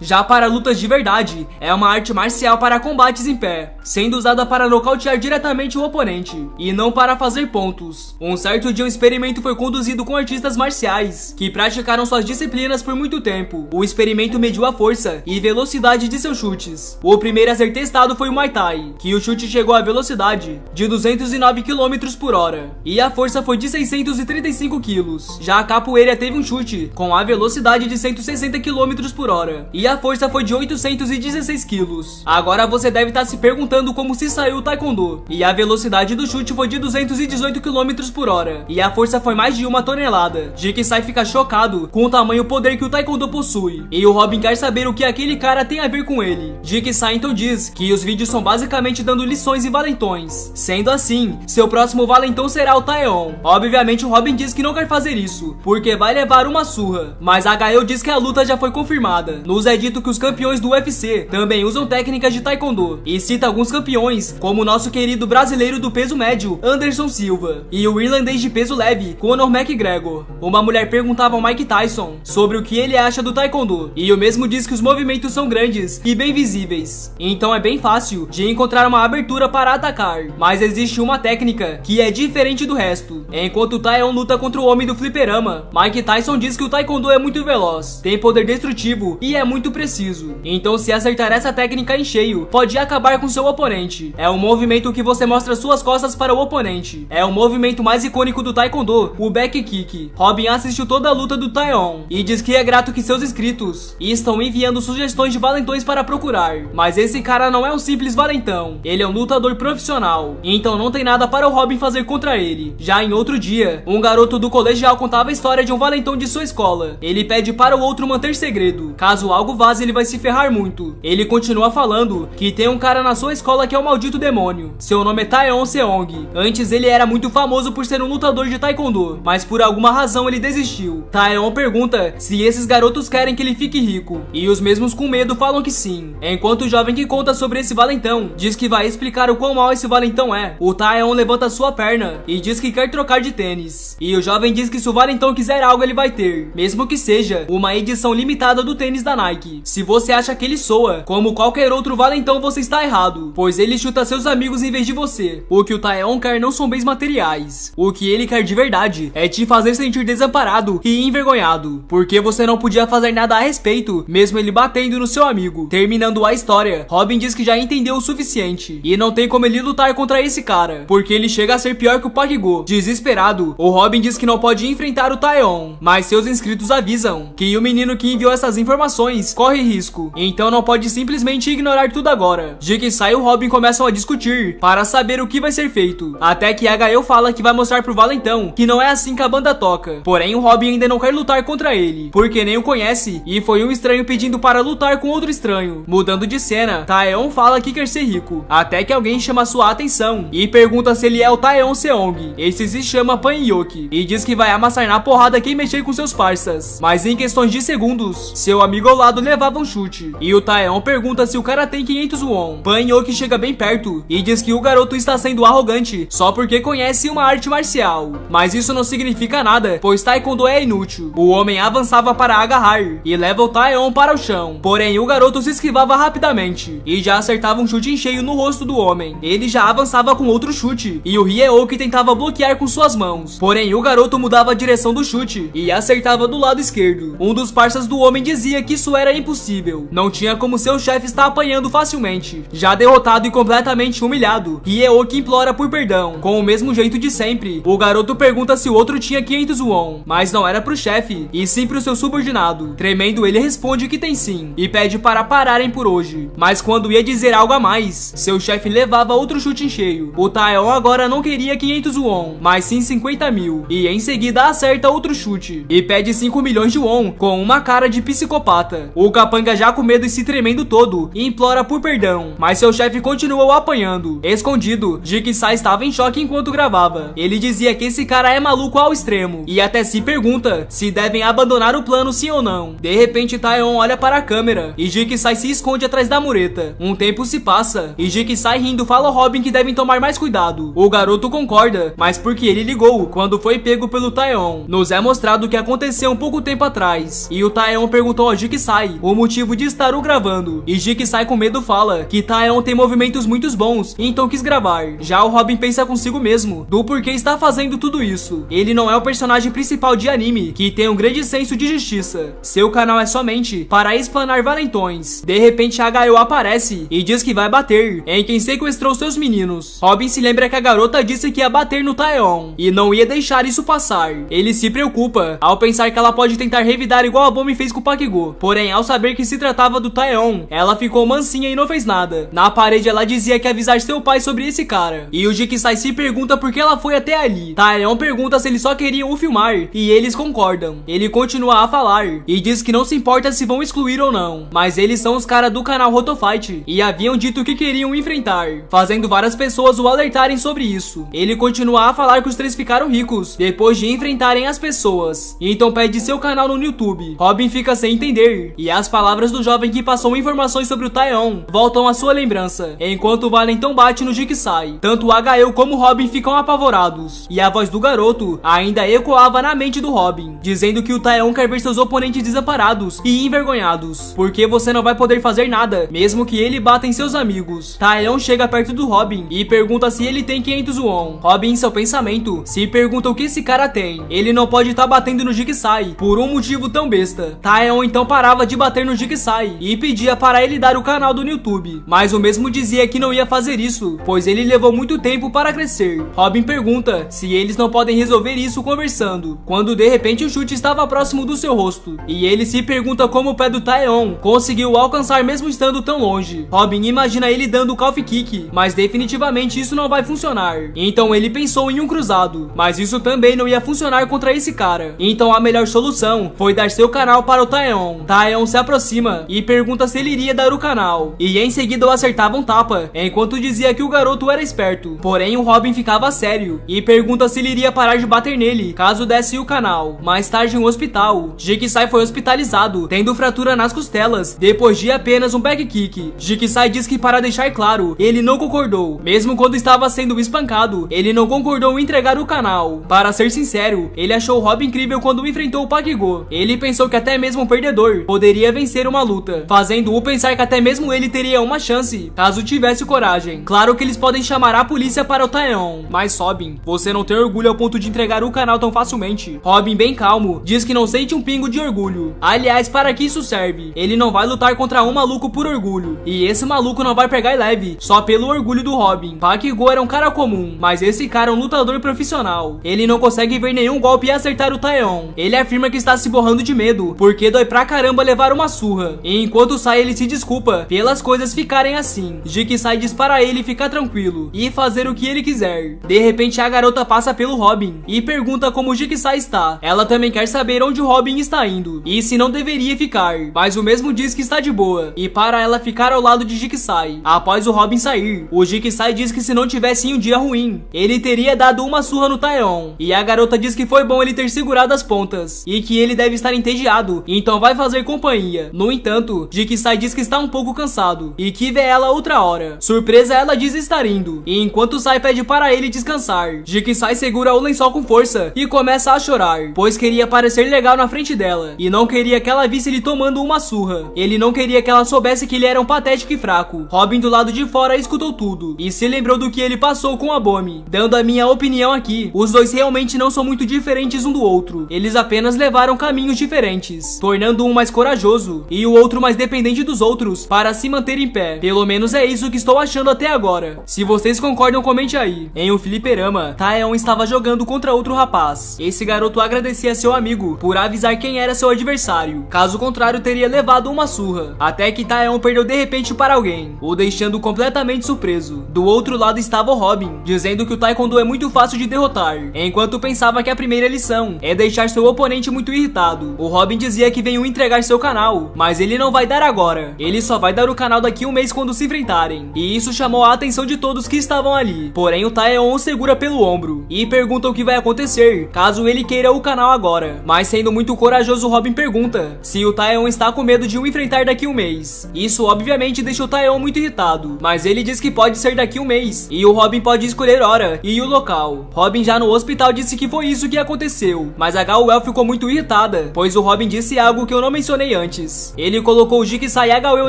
Já para lutas de verdade, é uma arte marcial para combates em pé, sendo usada para nocautear diretamente o oponente, e não para fazer pontos. Um certo dia um experimento foi conduzido com artistas marciais, que praticaram suas disciplinas por muito tempo. O experimento mediu a força e velocidade de seus chutes. O primeiro a ser testado foi o Muay Thai, que o chute chegou à velocidade de 209 km por hora, e a força foi de 635 kg. Já a capoeira teve um chute com a velocidade de 160 km por hora, e a força foi de 816 kg. Agora você deve estar se perguntando como se saiu o Taekwondo, e a velocidade do chute foi de 218 km por hora, e a força foi mais de 1 tonelada. Jikisai fica chocado com o tamanho poder que o Taekwondo possui, e o Robin quer saber o que aquele cara tem a ver com ele. Jikisai então diz que os vídeos são basicamente dando lições e valentões. Sendo assim, seu próximo valentão será o Taeon. Obviamente o Robin diz que não quer fazer isso, porque vai levar uma surra, mas a Gael diz que a luta já foi confirmada. Nos é dito que os campeões do UFC também usam técnicas de Taekwondo, e cita alguns campeões, como o nosso querido brasileiro do peso médio, Anderson Silva, e o irlandês de peso leve, Conor McGregor. Uma mulher perguntava ao Mike Tyson sobre o que ele acha do Taekwondo, e o mesmo diz que os movimentos são grandes e bem visíveis, então é bem fácil de encontrar uma abertura para atacar, mas existe uma técnica que é diferente do resto. Enquanto o Taeon luta contra o homem do fliperama, Mike Tyson diz que o Taekwondo é muito veloz, tem poder destrutivo e é muito preciso, então se acertar essa técnica em cheio, pode acabar com seu oponente. É um movimento que você mostra suas costas para o oponente. É o movimento mais icônico do Taekwondo, o back kick. Robin assistiu toda a luta do Taeon e diz que é grato que seus inscritos estão enviando sugestões de valentões para procurar, mas esse cara não é um simples valentão, ele é um lutador profissional, então não tem nada para o Robin fazer contra ele. Já em outro dia, um garoto do colegial contava a história de um valentão de sua escola. Ele pede para o outro manter segredo, caso algo vaze ele vai se ferrar muito. Ele continua falando que tem um cara na sua escola que é um maldito demônio. Seu nome é Taeon Seong. Antes ele era muito famoso por ser um lutador de Taekwondo, mas por alguma razão ele desistiu. Taeon pergunta se esses garotos querem que ele fique rico, e os mesmos com medo falam que sim. Enquanto o jovem que conta sobre esse valentão diz que vai explicar o quão mal esse valentão é, o Taeon levanta sua perna e diz que quer trocar de tênis. E o jovem diz que se o valentão quiser algo ele vai ter, mesmo que seja uma edição limitada do tênis da Nike. Se você acha que ele soa como qualquer outro valentão, você está errado, pois ele chuta seus amigos em vez de você. O que o Taeon quer não são bens materiais. O que ele quer de verdade é te fazer sentir desamparado e envergonhado, porque você não podia fazer nada a respeito, mesmo ele batendo no seu amigo. Terminando a história, Robin diz que já entendeu o suficiente e não tem como ele lutar contra esse cara, porque ele chega a ser pior que o Park-Go. Desesperado, o Robin diz que não pode enfrentar o Taeon, mas seus inscritos avisam que o menino que enviou essas informações corre risco, então não pode simplesmente ignorar tudo agora. Jikisai e o Robin começam a discutir para saber o que vai ser feito, até que a Gael fala que vai mostrar pro valentão que não é assim que a banda toca. Porém o Robin ainda não quer lutar contra ele, porque nem o conhece e foi um estranho pedindo para lutar com outro estranho. Mudando de cena, Taeon fala que quer ser rico, até que alguém chama sua atenção e pergunta se ele é o Taeon Seong. Esse se chama Pan Yoki e diz que vai amassar na porrada quem mexer com seus parças, mas em questões de segundos, seu amigo ao lado levava um chute, e o Taeon pergunta se o cara tem 500 won. Pan Yoki chega bem perto e diz que o garoto está sendo arrogante só porque conhece uma arte marcial, mas isso não significa nada, pois Taekwondo é inútil. O homem avançava para agarrar e leva o Taeon para o chão, porém o garoto se esquivava rapidamente e já acertava um chute em cheio no rosto do homem. Ele já avançava com outro chute e o Ryeoki tentava bloquear com suas mãos, porém o garoto mudava a direção do chute e acertava do lado esquerdo. Um dos parças do homem dizia que isso era impossível, não tinha como seu chefe estar apanhando facilmente. Já derrotado e completamente humilhado, Ryeoki implora por perdão. Com o mesmo jeito de sempre, o garoto pergunta se o outro tinha 500 won, mas não era pro chefe, e sim pro seu subordinado. Tremendo, ele responde que tem sim, e pede para pararem por hoje. Mas quando ia dizer algo a mais, seu chefe levava outro chute em cheio. O Taeon agora não queria 500 won, mas sim 50 mil, e em seguida acerta outro chute, e pede 5 milhões de won, com uma cara de psicopata. O capanga já com medo e se tremendo todo, implora por perdão, mas seu chefe continuou apanhando. Escondido, Jikisai estava em choque enquanto gravava. Ele dizia que esse cara cara é maluco ao extremo e até se pergunta se devem abandonar o plano sim ou não. De repente, Taeyeon olha para a câmera e Jigsaw se esconde atrás da mureta. Um tempo se passa e Jigsaw rindo fala ao Robin que devem tomar mais cuidado. O garoto concorda, mas porque ele ligou quando foi pego pelo Taeyeon. Nos é mostrado o que aconteceu um pouco tempo atrás e o Taeyeon perguntou ao Jigsaw o motivo de estar o gravando e Jigsaw com medo fala que Taeyeon tem movimentos muito bons, então quis gravar. Já o Robin pensa consigo mesmo do porquê está fazendo tudo isso. Ele não é o personagem principal de anime que tem um grande senso de justiça. Seu canal é somente para explanar valentões. De repente a Gaio aparece e diz que vai bater em quem sequestrou seus meninos. Robin se lembra que a garota disse que ia bater no Taeyeon e não ia deixar isso passar. Ele se preocupa ao pensar que ela pode tentar revidar igual a Bomi fez com o Pakigou. Porém, ao saber que se tratava do Taeyeon, ela ficou mansinha e não fez nada. Na parede ela dizia que ia avisar seu pai sobre esse cara. E o Jigsaw se pergunta por que ela foi até ali. Taeyeon pergunta se eles só queriam o filmar e eles concordam. Ele continua a falar e diz que não se importa se vão excluir ou não, mas eles são os caras do canal Rotofight e haviam dito que queriam enfrentar, fazendo várias pessoas o alertarem sobre isso. Ele continua a falar que os três ficaram ricos depois de enfrentarem as pessoas, e então pede seu canal no YouTube. Robin fica sem entender e as palavras do jovem que passou informações sobre o Taeyeon voltam à sua lembrança, enquanto o valentão bate no Jigsaw. Tanto a Gael como Robin ficam apavorados e a voz do garoto ainda ecoava na mente do Robin, dizendo que o Taeyeon quer ver seus oponentes desamparados e envergonhados, porque você não vai poder fazer nada, mesmo que ele bata em seus amigos. Taeyeon chega perto do Robin e pergunta se ele tem 500 won. Robin, em seu pensamento, se pergunta o que esse cara tem. Ele não pode estar batendo no Jigsaw por um motivo tão besta. Taeyeon então parava de bater no Jigsaw e pedia para ele dar o canal do YouTube, mas o mesmo dizia que não ia fazer isso, pois ele levou muito tempo para crescer. Robin pergunta se eles não podem resolver isso conversando, quando de repente o chute estava próximo do seu rosto, e ele se pergunta como o pé do Taeyeon conseguiu alcançar mesmo estando tão longe. Robin imagina ele dando o calf kick, mas definitivamente isso não vai funcionar. Então ele pensou em um cruzado, mas isso também não ia funcionar contra esse cara. Então a melhor solução foi dar seu canal para o Taeyeon. Taeyeon se aproxima e pergunta se ele iria dar o canal, e em seguida o acertava um tapa, enquanto dizia que o garoto era esperto. Porém o Robin ficava sério e pergunta se ele iria parar de bater nele caso desse o canal. Mais tarde em um hospital, Jigsaw foi hospitalizado, tendo fratura nas costelas, depois de apenas um back kick. Jigsaw diz que, para deixar claro, ele não concordou. Mesmo quando estava sendo espancado, ele não concordou em entregar o canal. Para ser sincero, ele achou o Robin incrível quando enfrentou o Pakigou. Ele pensou que até mesmo um perdedor poderia vencer uma luta, fazendo-o pensar que até mesmo ele teria uma chance, caso tivesse coragem. Claro que eles podem chamar a polícia para o Taeyeon, mas Robin, você não tem orgulho ao ponto de entregar o canal tão facilmente. Robin, bem calmo, diz que não sente um pingo de orgulho. Aliás, para que isso serve? Ele não vai lutar contra um maluco por orgulho, e esse maluco não vai pegar leve só pelo orgulho do Robin. Pakigou era um cara comum, mas esse cara é um lutador profissional. Ele não consegue ver nenhum golpe e acertar o Taeyeon. Ele afirma que está se borrando de medo, porque dói pra caramba levar uma surra. E enquanto sai, ele se desculpa pelas coisas ficarem assim. Jigsaw diz para ele ficar tranquilo e fazer o que ele quiser. De repente a garota passa pelo Robin e pergunta como o Jigsaw está. Ela também quer saber onde o Robin está indo e se não deveria ficar, mas o mesmo diz que está de boa e para ela ficar ao lado de Jigsaw. Após o Robin sair, o Jigsaw diz que se não tivesse um dia ruim, ele teria dado uma surra no Taeyeon, e a garota diz que foi bom ele ter segurado as pontas e que ele deve estar entediado, então vai fazer companhia. No entanto, Jigsaw diz que está um pouco cansado e que vê ela outra hora. Surpresa, ela diz estar indo, e enquanto Sai pede para ele descansar, Jigsaw segura o lençol com força e começa a chorar, pois queria parecer legal na frente dela e não queria que ela visse ele tomando uma surra. Ele não queria que ela soubesse que ele era um patético e fraco. Robin do lado de fora escutou tudo e se lembrou do que ele passou com a Bomi. Dando a minha opinião aqui, os dois realmente não são muito diferentes um do outro. Eles apenas levaram caminhos diferentes, tornando um mais corajoso e o outro mais dependente dos outros para se manter em pé. Pelo menos é isso que estou achando até agora. Se vocês concordam, comente aí. Em um fliperama, Taeyeon estava jogando contra outro rapaz. Esse garoto agradecia seu amigo por avisar quem era seu adversário. Caso contrário, teria levado uma surra. Até que Taeyeon perdeu de repente para alguém, o deixando completamente surpreso. Do outro lado estava o Robin, dizendo que o Taekwondo é muito fácil de derrotar, enquanto pensava que a primeira lição é deixar seu oponente muito irritado. O Robin dizia que veio entregar seu canal, mas ele não vai dar agora. Ele só vai dar o canal daqui um mês quando se enfrentarem. E isso chamou a atenção de todos que estavam ali. Porém, o Taeyeon o segura pelo ombro e pergunta o que vai acontecer caso ele queira o canal agora. Mas sendo muito corajoso, Robin pergunta se o Taeyeon está com medo de o enfrentar daqui a um mês. Isso obviamente deixa o Taeyeon muito irritado, mas ele diz que pode ser daqui a um mês e o Robin pode escolher hora e o local. Robin já no hospital disse que foi isso que aconteceu, mas a Gao-El ficou muito irritada, pois o Robin disse algo que eu não mencionei antes. Ele colocou o Jigsaw e a Gao-El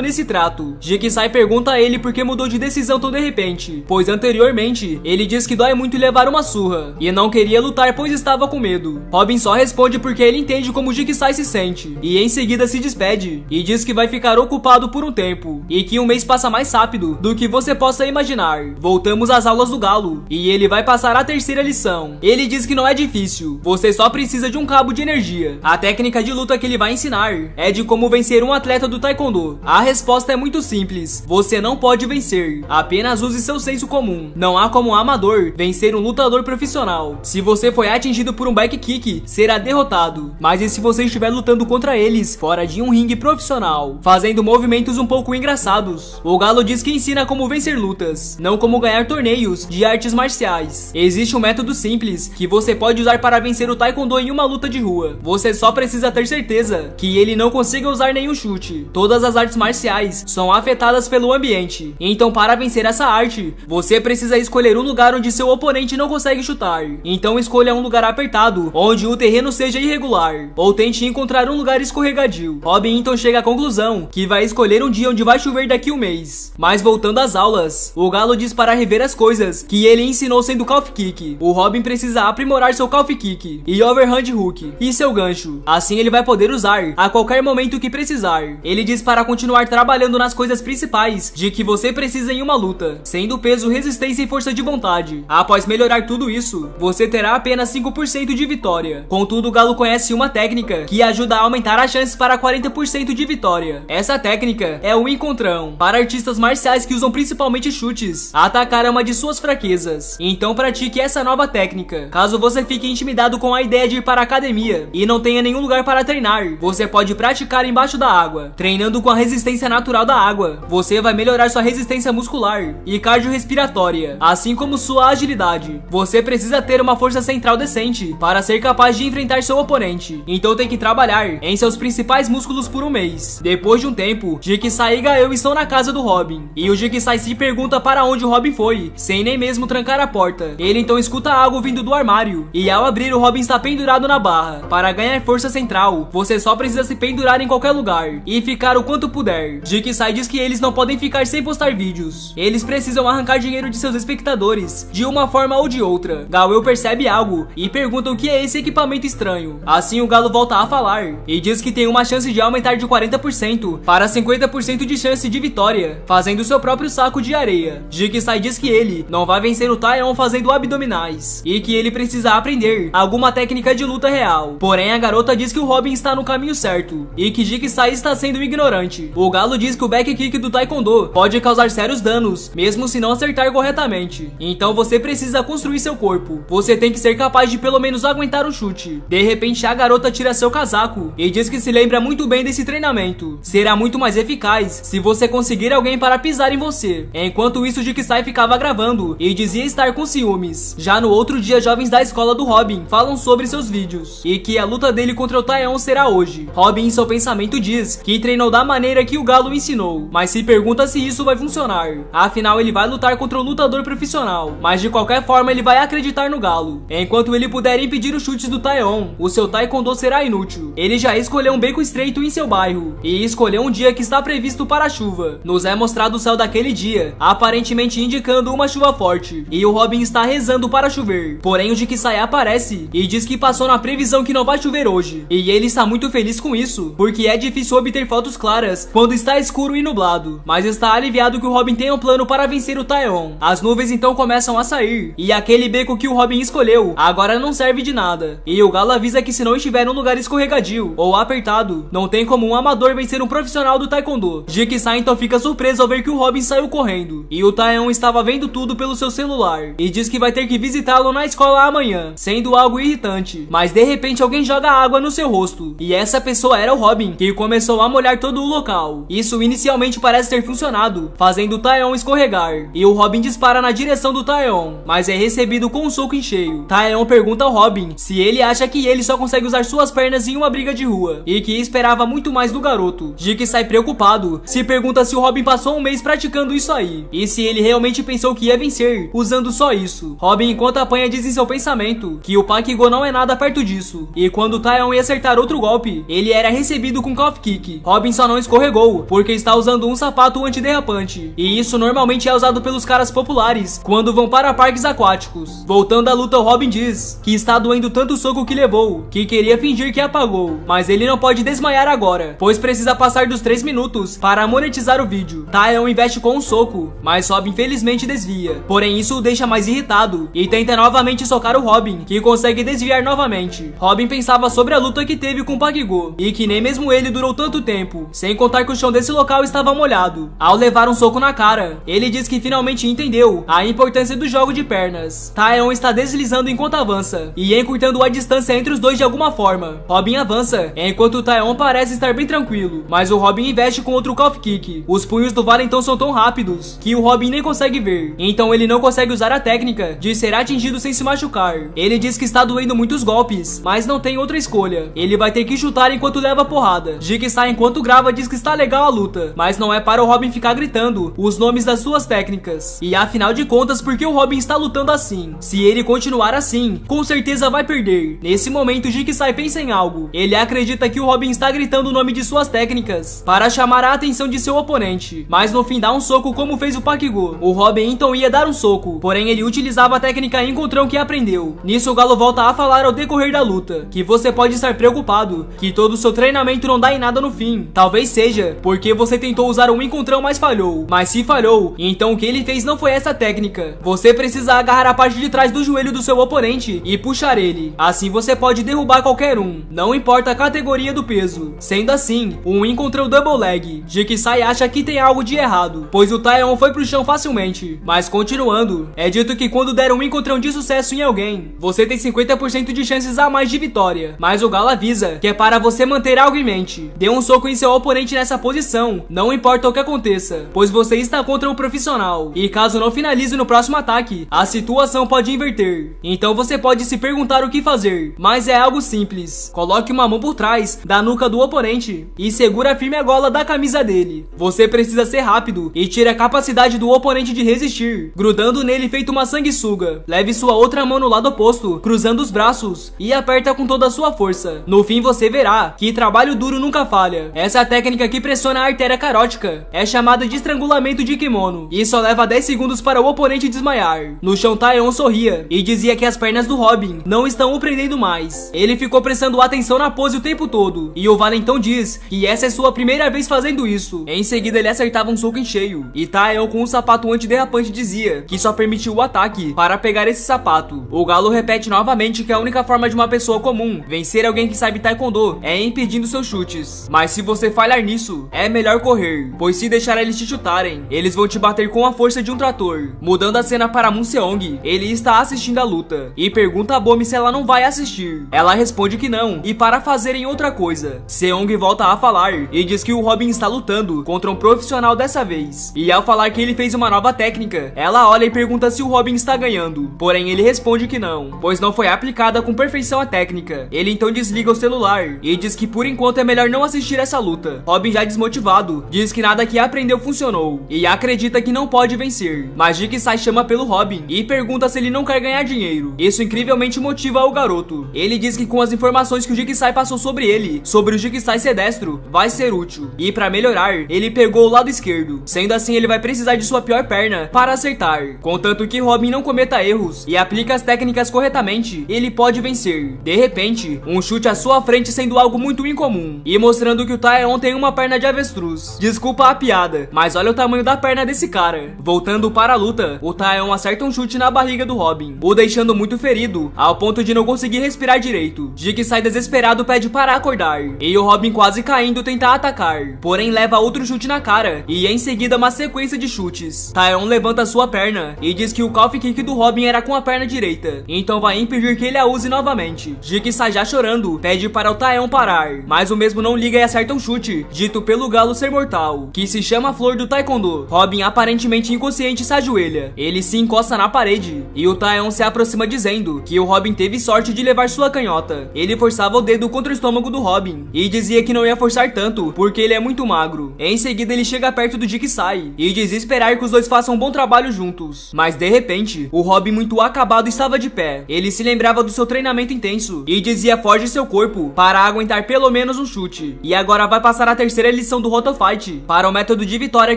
nesse trato. Jigsaw pergunta a ele por que mudou de decisão tão de repente, pois anteriormente ele diz que dói muito levar uma surra e não queria lutar pois estava com medo. Robin só responde porque ele entende como Jigsaw se sente e em seguida se despede e diz que vai ficar ocupado por um tempo e que um mês passa mais rápido do que você possa imaginar. Voltamos às aulas do Galo e ele vai passar a terceira lição. Ele diz que não é difícil, você só precisa de um cabo de energia. A técnica de luta que ele vai ensinar é de como vencer um atleta do Taekwondo. A resposta é muito simples, você não pode vencer, apenas use seu senso comum. Não há como um amador vencer um lutador profissional. Se você foi atingido por um back kick, será derrotado, mas e se você estiver lutando contra eles fora de um ringue profissional, fazendo movimentos um pouco engraçados? O Galo diz que ensina como vencer lutas, não como ganhar torneios de artes marciais. Existe um método simples que você pode usar para vencer o Taekwondo em uma luta de rua. Você só precisa ter certeza que ele não consiga usar nenhum chute. Todas as artes marciais são afetadas pelo ambiente, então para vencer essa arte, você precisa escolher um lugar onde seu oponente não consegue chutar. Então escolha um lugar apertado, onde o terreno seja irregular, ou tente encontrar um lugar escorregadio. Robin então chega à conclusão que vai escolher um dia onde vai chover daqui a um mês. Mas voltando às aulas, o Galo diz para rever as coisas que ele ensinou sendo calf kick. O Robin precisa aprimorar seu calf kick e overhand hook e seu gancho. Assim ele vai poder usar a qualquer momento que precisar. Ele diz para continuar trabalhando nas coisas principais de que você precisa em uma luta, sendo peso, resistência e força de vontade. Após melhorar tudo isso, você terá apenas 5% de vitória. Contudo, o Galo conhece uma técnica que ajuda a aumentar as chances para 40% de vitória. Essa técnica é o encontrão. Para artistas marciais que usam principalmente chutes, atacar é uma de suas fraquezas. Então pratique essa nova técnica. Caso você fique intimidado com a ideia de ir para a academia e não tenha nenhum lugar para treinar, você pode praticar embaixo da água. Treinando com a resistência natural da água, você vai melhorar sua resistência muscular e cardiorrespiratória, assim como sua agilidade. Você precisa ter uma força central decente para ser capaz de enfrentar seu oponente, então tem que trabalhar em seus principais músculos por um mês. Depois de um tempo, Jigsaw e Gao-El estão na casa do Robin, e o Jigsaw se pergunta para onde o Robin foi, sem nem mesmo trancar a porta. Ele então escuta algo vindo do armário, e ao abrir, o Robin está pendurado na barra. Para ganhar força central, você só precisa se pendurar em qualquer lugar e ficar o quanto puder. Jigsaw diz que eles não podem ficar sem postar vídeos, eles precisam arrancar dinheiro de seus espectadores de uma forma ou de outra. Gao-El percebe algo e pergunta o que é esse equipamento estranho. Assim o Galo volta a falar e diz que tem uma chance de aumentar de 40% para 50% de chance de vitória, fazendo seu próprio saco de areia. Jigsaw diz que ele não vai vencer o Taeyeon fazendo abdominais e que ele precisa aprender alguma técnica de luta real. Porém, a garota diz que o Robin está no caminho certo e que Jigsaw está sendo ignorante. O Galo diz que o back kick do Taekwondo pode causar sérios danos, mesmo se não acertar corretamente. Então você precisa construir seu corpo. Você tem que ser capaz de pelo menos aguentar um chute. De repente, a garota tira seu casaco e diz que se lembra muito bem desse treinamento. Será muito mais eficaz se você conseguir alguém para pisar em você. Enquanto isso, Jigsaw ficava gravando e dizia estar com ciúmes. Já no outro dia, jovens da escola do Robin falam sobre seus vídeos e que a luta dele contra o Taeyeon será hoje. Robin, em seu pensamento, diz que treinou da maneira que o Galo ensinou, mas se pergunta se isso vai funcionar. Afinal, ele vai lutar contra um lutador profissional, mas de qualquer forma ele vai acreditar no Galo. Enquanto ele puder impedir os chutes do Taeyeon, o seu Taekwondo será inútil. Ele já escolheu um beco estreito em seu bairro e escolheu um dia que está previsto para a chuva. Nos é mostrado o céu daquele dia, aparentemente indicando uma chuva forte, e o Robin está rezando para chover. Porém, o Jigsaw aparece e diz que passou na previsão que não vai chover hoje, e ele está muito feliz com isso, porque é difícil obter fotos claras quando está escuro e nublado, mas está aliviado que o Robin tem um plano para vencer o Taeyeon. As nuvens então começam a sair, e aquele beco que o Robin escolheu agora não serve de nada, e o Galo avisa que se não estiver num lugar escorregadio ou apertado, não tem como um amador vencer um profissional do Taekwondo. Jigsaw então fica surpreso ao ver que o Robin saiu correndo, e o Taeyeon estava vendo tudo pelo seu celular, e diz que vai ter que visitá-lo na escola amanhã, sendo algo irritante. Mas de repente alguém joga água no seu rosto, e essa pessoa era o Robin, que começou a molhar todo o local. Isso inicialmente parece ter funcionado, fazendo o Taeyeon escorregar, e o Robin dispara na direção do Taeyeon, mas é recebido com um soco soco em cheio. Taeyeon pergunta ao Robin se ele acha que ele só consegue usar suas pernas em uma briga de rua e que esperava muito mais do garoto. Jiki sai preocupado, se pergunta se o Robin passou um mês praticando isso aí e se ele realmente pensou que ia vencer usando só isso. Robin enquanto apanha diz em seu pensamento que o Pakigo não é nada perto disso e quando Taeyeon ia acertar outro golpe, ele era recebido com Calf Kick. Robin só não escorregou porque está usando um sapato antiderrapante e isso normalmente é usado pelos caras populares quando vão para parques aquáticos. Voltando à luta, o Robin diz que está doendo tanto o soco que levou que queria fingir que apagou, mas ele não pode desmaiar agora, pois precisa passar dos 3 minutos para monetizar o vídeo. Taeyeon investe com um soco, mas Robin infelizmente desvia, porém isso o deixa mais irritado e tenta novamente socar o Robin, que consegue desviar novamente. Robin pensava sobre a luta que teve com Pakigo e que nem mesmo ele durou tanto tempo, sem contar que o chão desse local estava molhado. Ao levar um soco na cara, ele diz que finalmente entendeu a importância do jogo de pernas. Taeyeon está deslizando enquanto avança e encurtando a distância entre os dois de alguma forma. Robin avança, enquanto Taeyeon parece estar bem tranquilo, mas o Robin investe com outro Calf Kick. Os punhos do Valentão são tão rápidos que o Robin nem consegue ver, então ele não consegue usar a técnica de ser atingido sem se machucar. Ele diz que está doendo muitos golpes, mas não tem outra escolha. Ele vai ter que chutar enquanto leva porrada. Jiki sai enquanto grava diz que está legal a luta, mas não é para o Robin ficar gritando os nomes das suas técnicas. E afinal de contas, por que o Robin está lutando assim? Se ele continuar assim, com certeza vai perder. Nesse momento, Jiki sai pensa em algo. Ele acredita que o Robin está gritando o nome de suas técnicas para chamar a atenção de seu oponente, mas no fim dá um soco como fez o Pakigo. O Robin então ia dar um soco, porém ele utilizava a técnica encontrão que aprendeu. Nisso o Galo volta a falar ao decorrer da luta que você pode estar preocupado, que todo o seu treinamento não dá em nada no fim. Talvez seja porque você tentou usar um encontrão mas falhou. Mas se falhou, então o que ele fez não foi essa técnica. Você precisa agarrar a parte de trás do joelho do seu oponente e puxar ele. Assim você pode derrubar qualquer um, não importa a categoria do peso. Sendo assim, um encontrão double leg. Jiki sai acha que tem algo de errado, pois o Taeyeon foi pro chão facilmente. Mas continuando, é dito que quando der um encontrão de sucesso em alguém, você tem 50% de chances a mais de vitória. Mas o Galo avisa que é para você manter algo em mente. Dê um soco em seu oponente nessa posição, não importa o que aconteça, pois você está contra um profissional. E caso não finalize no próximo ataque, a situação pode inverter. Então você pode se perguntar o que fazer, mas é algo simples. Coloque uma mão por trás da nuca do oponente e segura firme a gola da camisa dele. Você precisa ser rápido e tire a capacidade do oponente de resistir, grudando nele feito uma sanguessuga. Leve sua outra mão no lado oposto, cruzando os braços e aperta com toda a sua força. No fim você verá que trabalho duro nunca falha. Essa técnica que pressiona a artéria carótica é chamada de estrangulamento de kimono e só leva 10 segundos para o oponente desmaiar. No chão Taeyeon sorria e dizia que as pernas do Robin não estão o prendendo mais. Ele ficou prestando atenção na pose o tempo todo e o Valentão diz que essa é sua primeira vez fazendo isso. Em seguida ele acertava um soco em cheio e Taeyeon com um sapato antiderrapante dizia que só permitiu o ataque para pegar esse sapato. O Galo repete novamente que a única forma de uma pessoa comum vencer alguém que sabe taekwondo é impedindo seus chutes. Mas se você falhar nisso, é melhor correr, pois se deixar eles te chutarem, eles vão te bater com a força de um trator. Mudando a cena para Moon Seong, ele está assistindo a luta e pergunta a Bomi se ela não vai assistir. Ela responde que não e para fazerem outra coisa. Seong volta a falar e diz que o Robin está lutando contra um profissional dessa vez. E ao falar que ele fez uma nova técnica, ela olha e pergunta se o Robin está ganhando. Porém ele responde que não, pois não foi aplicada com perfeição a técnica. Ele então desliga o celular e diz que por enquanto é melhor não assistir essa luta. Robin já desmotivado, diz que nada que aprendeu funcionou e acredita que não pode vencer. Mas Jiki sai chama pelo Robin e pergunta se ele não quer ganhar dinheiro. Isso incrivelmente motiva o garoto. Ele diz que com as informações que o Jiki sai passou sobre ele, sobre o Jiki sai ser destro, vai ser útil. E para melhorar, ele pegou o lado esquerdo. Sendo assim, ele vai precisar de sua pior perna para acertar. Contanto que Robin não cometa erros e aplique as técnicas corretamente, ele pode vencer. De repente, um chute à sua frente sendo algo muito incomum e mostrando que o Taeyeon tem uma perna de avestruz. Desculpa a piada, mas olha o tamanho da perna desse cara. Voltando para a luta, o Taeyeon acerta um chute na barriga do Robin, o deixando muito ferido, ao ponto de não conseguir respirar direito. Jiki sai desesperado pede para acordar, e o Robin quase caindo tenta atacar, porém leva outro chute na cara, e em seguida uma sequência de chutes. Taeyeon levanta sua perna, e diz que o Calf Kick do Robin era com a perna direita, então vai impedir que ele a use novamente. Jiki sai já chorando, pede para o Taeyeon parar, mas o mesmo não liga e acerta um chute, dito pelo Galo ser mortal, que se chama Flor do Taekwondo. Robin aparentemente inconsciente se ajoelha, ele se encosta na parede, e o Taeyeon Taeon se aproxima dizendo que o Robin teve sorte de levar sua canhota. Ele forçava o dedo contra o estômago do Robin e dizia que não ia forçar tanto porque ele é muito magro. Em seguida ele chega perto do Jigsaw e diz esperar que os dois façam um bom trabalho juntos. Mas de repente, o Robin muito acabado estava de pé. Ele se lembrava do seu treinamento intenso e dizia forge seu corpo para aguentar pelo menos um chute. E agora vai passar a terceira lição do Roto Fight para o método de vitória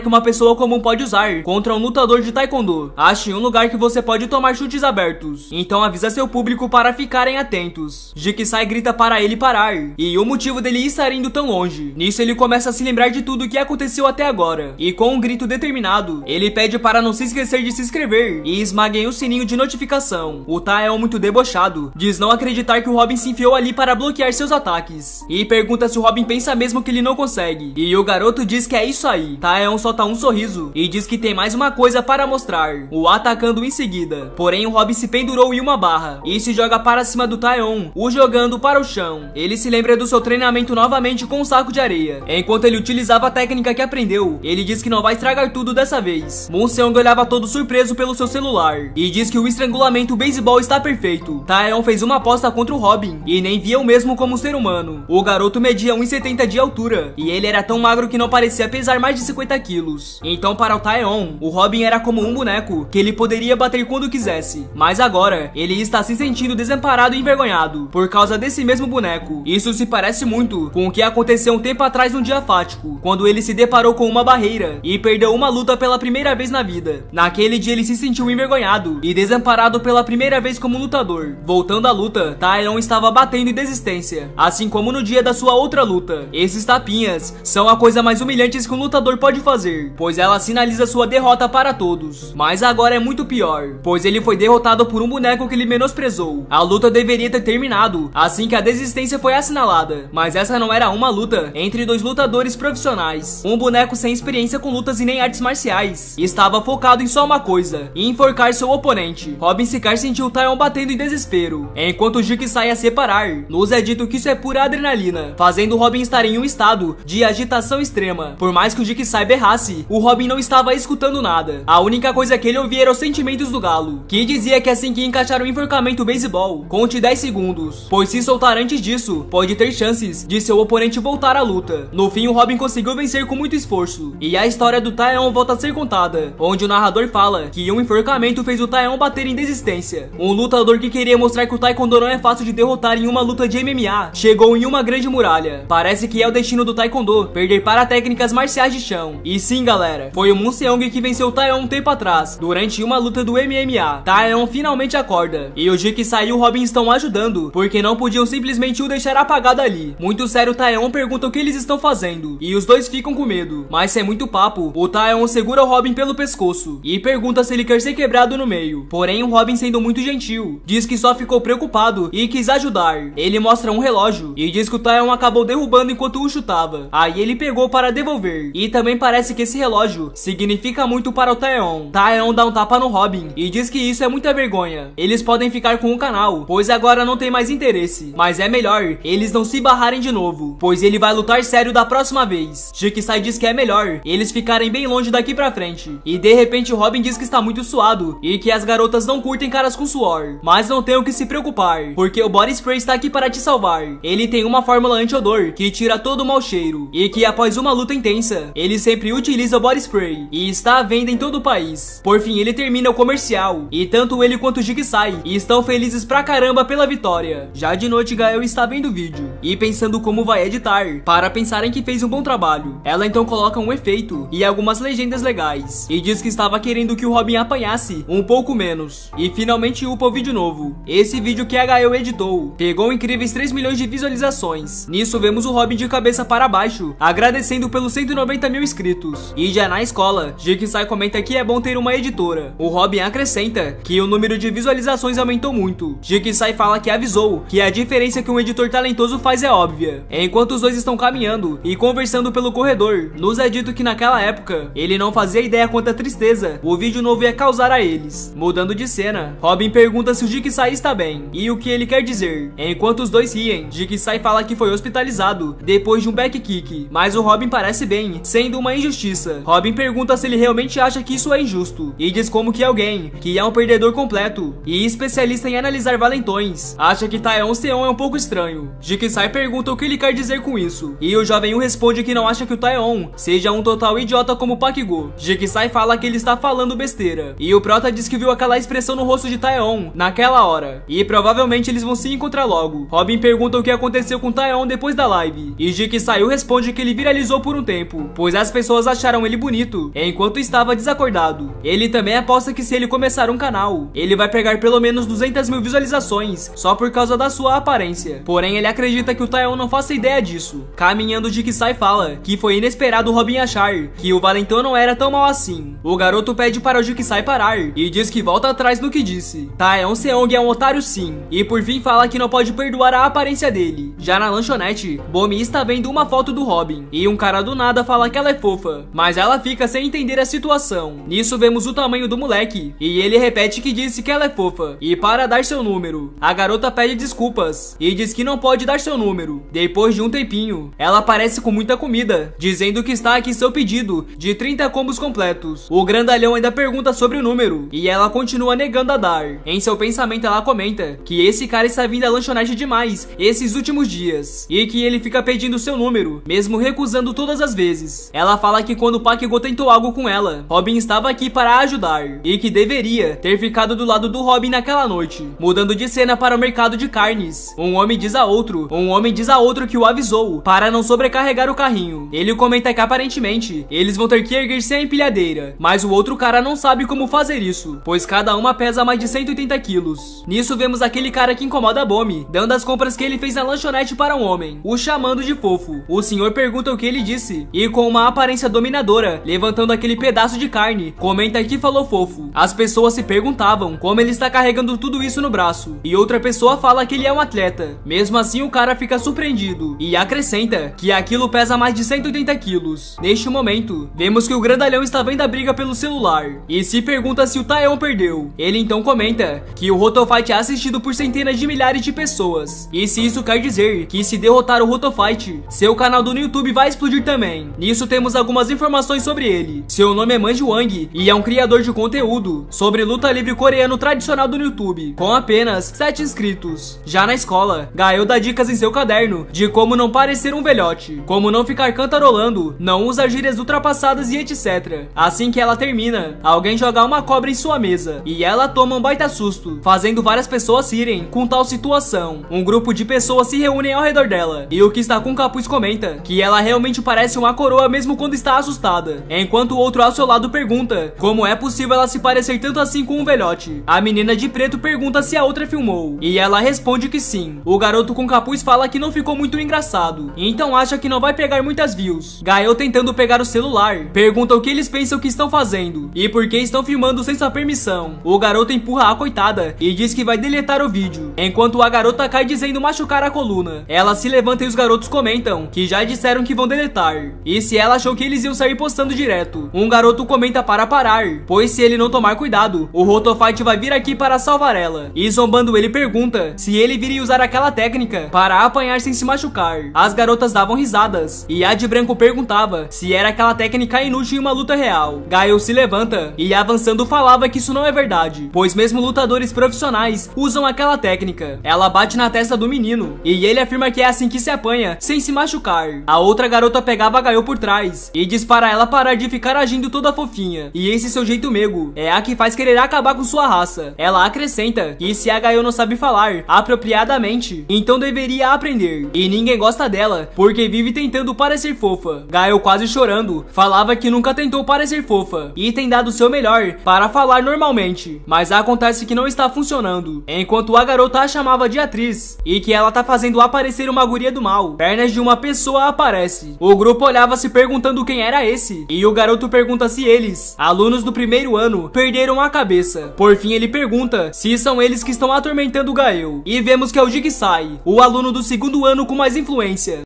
que uma pessoa comum pode usar contra um lutador de taekwondo. Ache um lugar que você pode tomar chutes abertos. Então avisa seu público para ficarem atentos. Jigsaw grita para ele parar e o motivo dele estar indo tão longe. Nisso ele começa a se lembrar de tudo o que aconteceu até agora e com um grito determinado, ele pede para não se esquecer de se inscrever e esmaguem o sininho de notificação. O Taeon, muito debochado, diz não acreditar que o Robin se enfiou ali para bloquear seus ataques e pergunta se o Robin pensa mesmo que ele não consegue. E o garoto diz que é isso aí. Taeon solta um sorriso e diz que tem mais uma coisa para mostrar, o atacando em seguida. Porém o Robin se pendurou em uma barra e se joga para cima do Taeon, o jogando para o chão. Ele se lembra do seu treinamento novamente com um saco de areia. Enquanto ele utilizava a técnica que aprendeu, ele diz que não vai estragar tudo dessa vez. Moon Seong olhava todo surpreso pelo seu celular e diz que o estrangulamento beisebol está perfeito. Taeon fez uma aposta contra o Robin e nem via o mesmo como ser humano. O garoto media 1,70 de altura e ele era tão magro que não parecia pesar mais de 50 quilos. Então para o Taeon, o Robin era como um boneco que ele poderia bater quando quisesse. Mas agora, ele está se sentindo desamparado e envergonhado por causa desse mesmo boneco. Isso se parece muito com o que aconteceu um tempo atrás num dia fático, quando ele se deparou com uma barreira e perdeu uma luta pela primeira vez na vida. Naquele dia ele se sentiu envergonhado e desamparado pela primeira vez como lutador. Voltando à luta, Taeon estava batendo em desistência, assim como no dia da sua outra luta. Esses tapinhas são a coisa mais humilhantes que um lutador pode fazer, pois ela sinaliza sua derrota para todos. Mas agora é muito pior, pois ele foi derrotado por um boneco que ele menosprezou. A luta deveria ter terminado assim que a desistência foi assinalada, mas essa não era uma luta entre dois lutadores profissionais. Um boneco sem experiência com lutas e nem artes marciais estava focado em só uma coisa: enforcar seu oponente. Robin sequer sentiu Taeon batendo em desespero. Enquanto o Jigsaw ia separar, nos é dito que isso é pura adrenalina, fazendo Robin estar em um estado de agitação extrema. Por mais que o Jigsaw berrasse, o Robin não estava escutando nada. A única coisa que ele ouvia eram os sentimentos do galo, que dizia que assim que encaixar o enforcamento beisebol, conte 10 segundos, pois se soltar antes disso, pode ter chances de seu oponente voltar à luta. No fim, o Robin conseguiu vencer com muito esforço, e a história do Taeon volta a ser contada, onde o narrador fala que um enforcamento fez o Taeon bater em desistência. Um lutador que queria mostrar que o taekwondo não é fácil de derrotar em uma luta de MMA, chegou em uma grande muralha. Parece que é o destino do taekwondo perder para técnicas marciais de chão. E sim, galera, foi o Moon Seong que venceu o Taeon um tempo atrás, durante uma luta do MMA. Taeon finalmente acorda, e o Jigsaw e o Robin estão ajudando, porque não podiam simplesmente o deixar apagado ali. Muito sério, o Taeon pergunta o que eles estão fazendo, e os dois ficam com medo. Mas sem muito papo, o Taeon segura o Robin pelo pescoço e pergunta se ele quer ser quebrado no meio. Porém, o Robin, sendo muito gentil, diz que só ficou preocupado e quis ajudar. Ele mostra um relógio e diz que o Taeon acabou derrubando enquanto o chutava. Aí ele pegou para devolver, e também parece que esse relógio significa muito para o Taeon. Taeon dá um tapa no Robin e diz que isso é muita vergonha. Eles podem ficar com o canal, pois agora não tem mais interesse, mas é melhor eles não se barrarem de novo, pois ele vai lutar sério da próxima vez. Jigsaw diz que é melhor eles ficarem bem longe daqui pra frente. E de repente o Robin diz que está muito suado e que as garotas não curtem caras com suor, mas não tem o que se preocupar, porque o Body Spray está aqui para te salvar. Ele tem uma fórmula anti-odor que tira todo o mau cheiro, e que após uma luta intensa, ele sempre utiliza o Body Spray, e está à venda em todo o país. Por fim, ele termina o comercial, e tanto ele quanto o Jigsaw estão felizes pra caramba pela vitória. Já de noite, Gael está vendo o vídeo e pensando como vai editar, para pensarem que fez um bom trabalho. Ela então coloca um efeito e algumas legendas legais, e diz que estava querendo que o Robin apanhasse um pouco menos, e finalmente upa o vídeo novo. Esse vídeo que a Gael editou pegou incríveis 3 milhões de visualizações. Nisso vemos o Robin de cabeça para baixo, agradecendo pelos 190 mil inscritos. E já na escola, Jigsaw comenta que é bom ter uma editora. O Robin acrescenta que o número de visualizações aumentou muito. Jigsaw fala que avisou que a diferença que um editor talentoso faz é óbvia. Enquanto os dois estão caminhando e conversando pelo corredor, nos é dito que naquela época, ele não fazia ideia quanta tristeza o vídeo novo ia causar a eles. Mudando de cena, Robin pergunta se o Jigsaw está bem e o que ele quer dizer. Enquanto os dois riem, Jigsaw fala que foi hospitalizado depois de um back kick, mas o Robin parece bem, sendo uma injustiça. Robin pergunta se ele realmente acha que isso é injusto e diz como que alguém que é um perdedor criador completo e especialista em analisar valentões, acha que Taeon Seon é um pouco estranho. Jikisai pergunta o que ele quer dizer com isso, e o jovem Yu responde que não acha que o Taeon seja um total idiota como Park-go. Jikisai fala que ele está falando besteira, e o prota diz que viu aquela expressão no rosto de Taeon naquela hora, e provavelmente eles vão se encontrar logo. Robin pergunta o que aconteceu com Taeon depois da live, e Jikisai responde que ele viralizou por um tempo, pois as pessoas acharam ele bonito enquanto estava desacordado. Ele também aposta que se ele começar um canal, ele vai pegar pelo menos 200 mil visualizações só por causa da sua aparência. Porém, ele acredita que o Taeon não faça ideia disso. Caminhando, Jikisai fala que foi inesperado o Robin achar que o valentão não era tão mal assim. O garoto pede para o Jikisai parar e diz que volta atrás no que disse. Taeon Seong é um otário sim, e por fim fala que não pode perdoar a aparência dele. Já na lanchonete, Bomi está vendo uma foto do Robin, e um cara do nada fala que ela é fofa, mas ela fica sem entender a situação. Nisso vemos o tamanho do moleque, e ele repete que disse que ela é fofa, e para dar seu número. A garota pede desculpas, e diz que não pode dar seu número. Depois de um tempinho, ela aparece com muita comida, dizendo que está aqui seu pedido de 30 combos completos. O grandalhão ainda pergunta sobre o número, e ela continua negando a dar. Em seu pensamento ela comenta que esse cara está vindo à lanchonete demais esses últimos dias, e que ele fica pedindo seu número, mesmo recusando todas as vezes. Ela fala que quando Park-go tentou algo com ela, Robin estava aqui para ajudar, e que deveria ter ficado do lado do Robin naquela noite. Mudando de cena para o mercado de carnes, um homem diz a outro que o avisou para não sobrecarregar o carrinho. Ele comenta que aparentemente eles vão ter que erguer-se a empilhadeira, mas o outro cara não sabe como fazer isso, pois cada uma pesa mais de 180 quilos. Nisso vemos aquele cara que incomoda a Bomi, dando as compras que ele fez na lanchonete para um homem, o chamando de fofo. O senhor pergunta o que ele disse, e com uma aparência dominadora, levantando aquele pedaço de carne, comenta que falou fofo. As pessoas se perguntavam como ele está carregando tudo isso no braço, e outra pessoa fala que ele é um atleta. Mesmo assim o cara fica surpreendido, e acrescenta que aquilo pesa mais de 180 quilos. Neste momento, vemos que o grandalhão está vendo a briga pelo celular, e se pergunta se o Taeon perdeu. Ele então comenta que o Rotofight é assistido por centenas de milhares de pessoas, e se isso quer dizer que se derrotar o Rotofight, seu canal do YouTube vai explodir também. Nisso temos algumas informações sobre ele. Seu nome é Manji Wang, e é um criador de conteúdo sobre luta livre coreano tradicional do YouTube, com apenas 7 inscritos. Já na escola, Gael dá dicas em seu caderno de como não parecer um velhote, como não ficar cantarolando, não usar gírias ultrapassadas e etc. Assim que ela termina, alguém joga uma cobra em sua mesa, e ela toma um baita susto, fazendo várias pessoas rirem com tal situação. Um grupo de pessoas se reúnem ao redor dela, e o que está com o capuz comenta que ela realmente parece uma coroa mesmo quando está assustada, enquanto o outro ao seu lado pergunta como é possível ela se parecer tanto assim com um velhote. A menina de preto pergunta se a outra filmou, e ela responde que sim. O garoto com capuz fala que não ficou muito engraçado, então acha que não vai pegar muitas views. Gael, tentando pegar o celular, pergunta o que eles pensam que estão fazendo, e por que estão filmando sem sua permissão. O garoto empurra a coitada e diz que vai deletar o vídeo, enquanto a garota cai dizendo machucar a coluna. Ela se levanta e os garotos comentam que já disseram que vão deletar, e se ela achou que eles iam sair postando direto. Um garoto comenta para parar, pois se ele não tomar cuidado, o Rotofight vai vir aqui para salvar ela, e zombando ele pergunta se ele viria usar aquela técnica para apanhar sem se machucar. As garotas davam risadas, e a de branco perguntava se era aquela técnica inútil em uma luta real. Gael se levanta e avançando falava que isso não é verdade, pois mesmo lutadores profissionais usam aquela técnica. Ela bate na testa do menino, e ele afirma que é assim que se apanha sem se machucar. A outra garota pegava a Gael por trás e diz para ela parar de ficar agindo toda fofinha, e esse seu jeito meigo é a que faz querer acabar com sua raça. Ela acrescenta que se a Gael não sabe falar apropriadamente, então deveria aprender, e ninguém gosta dela porque vive tentando parecer fofa. Gael, quase chorando, falava que nunca tentou parecer fofa e tem dado o seu melhor para falar normalmente, mas acontece que não está funcionando, enquanto a garota a chamava de atriz e que ela tá fazendo aparecer uma guria do mal. Pernas de uma pessoa aparece. O grupo olhava se perguntando quem era esse, e o garoto pergunta se eles, alunos do primeiro ano, perderam a cabeça. Por fim ele pergunta se são eles que estão atormentando Gael, e vemos que é o Jikisai, o aluno do segundo ano com mais influência.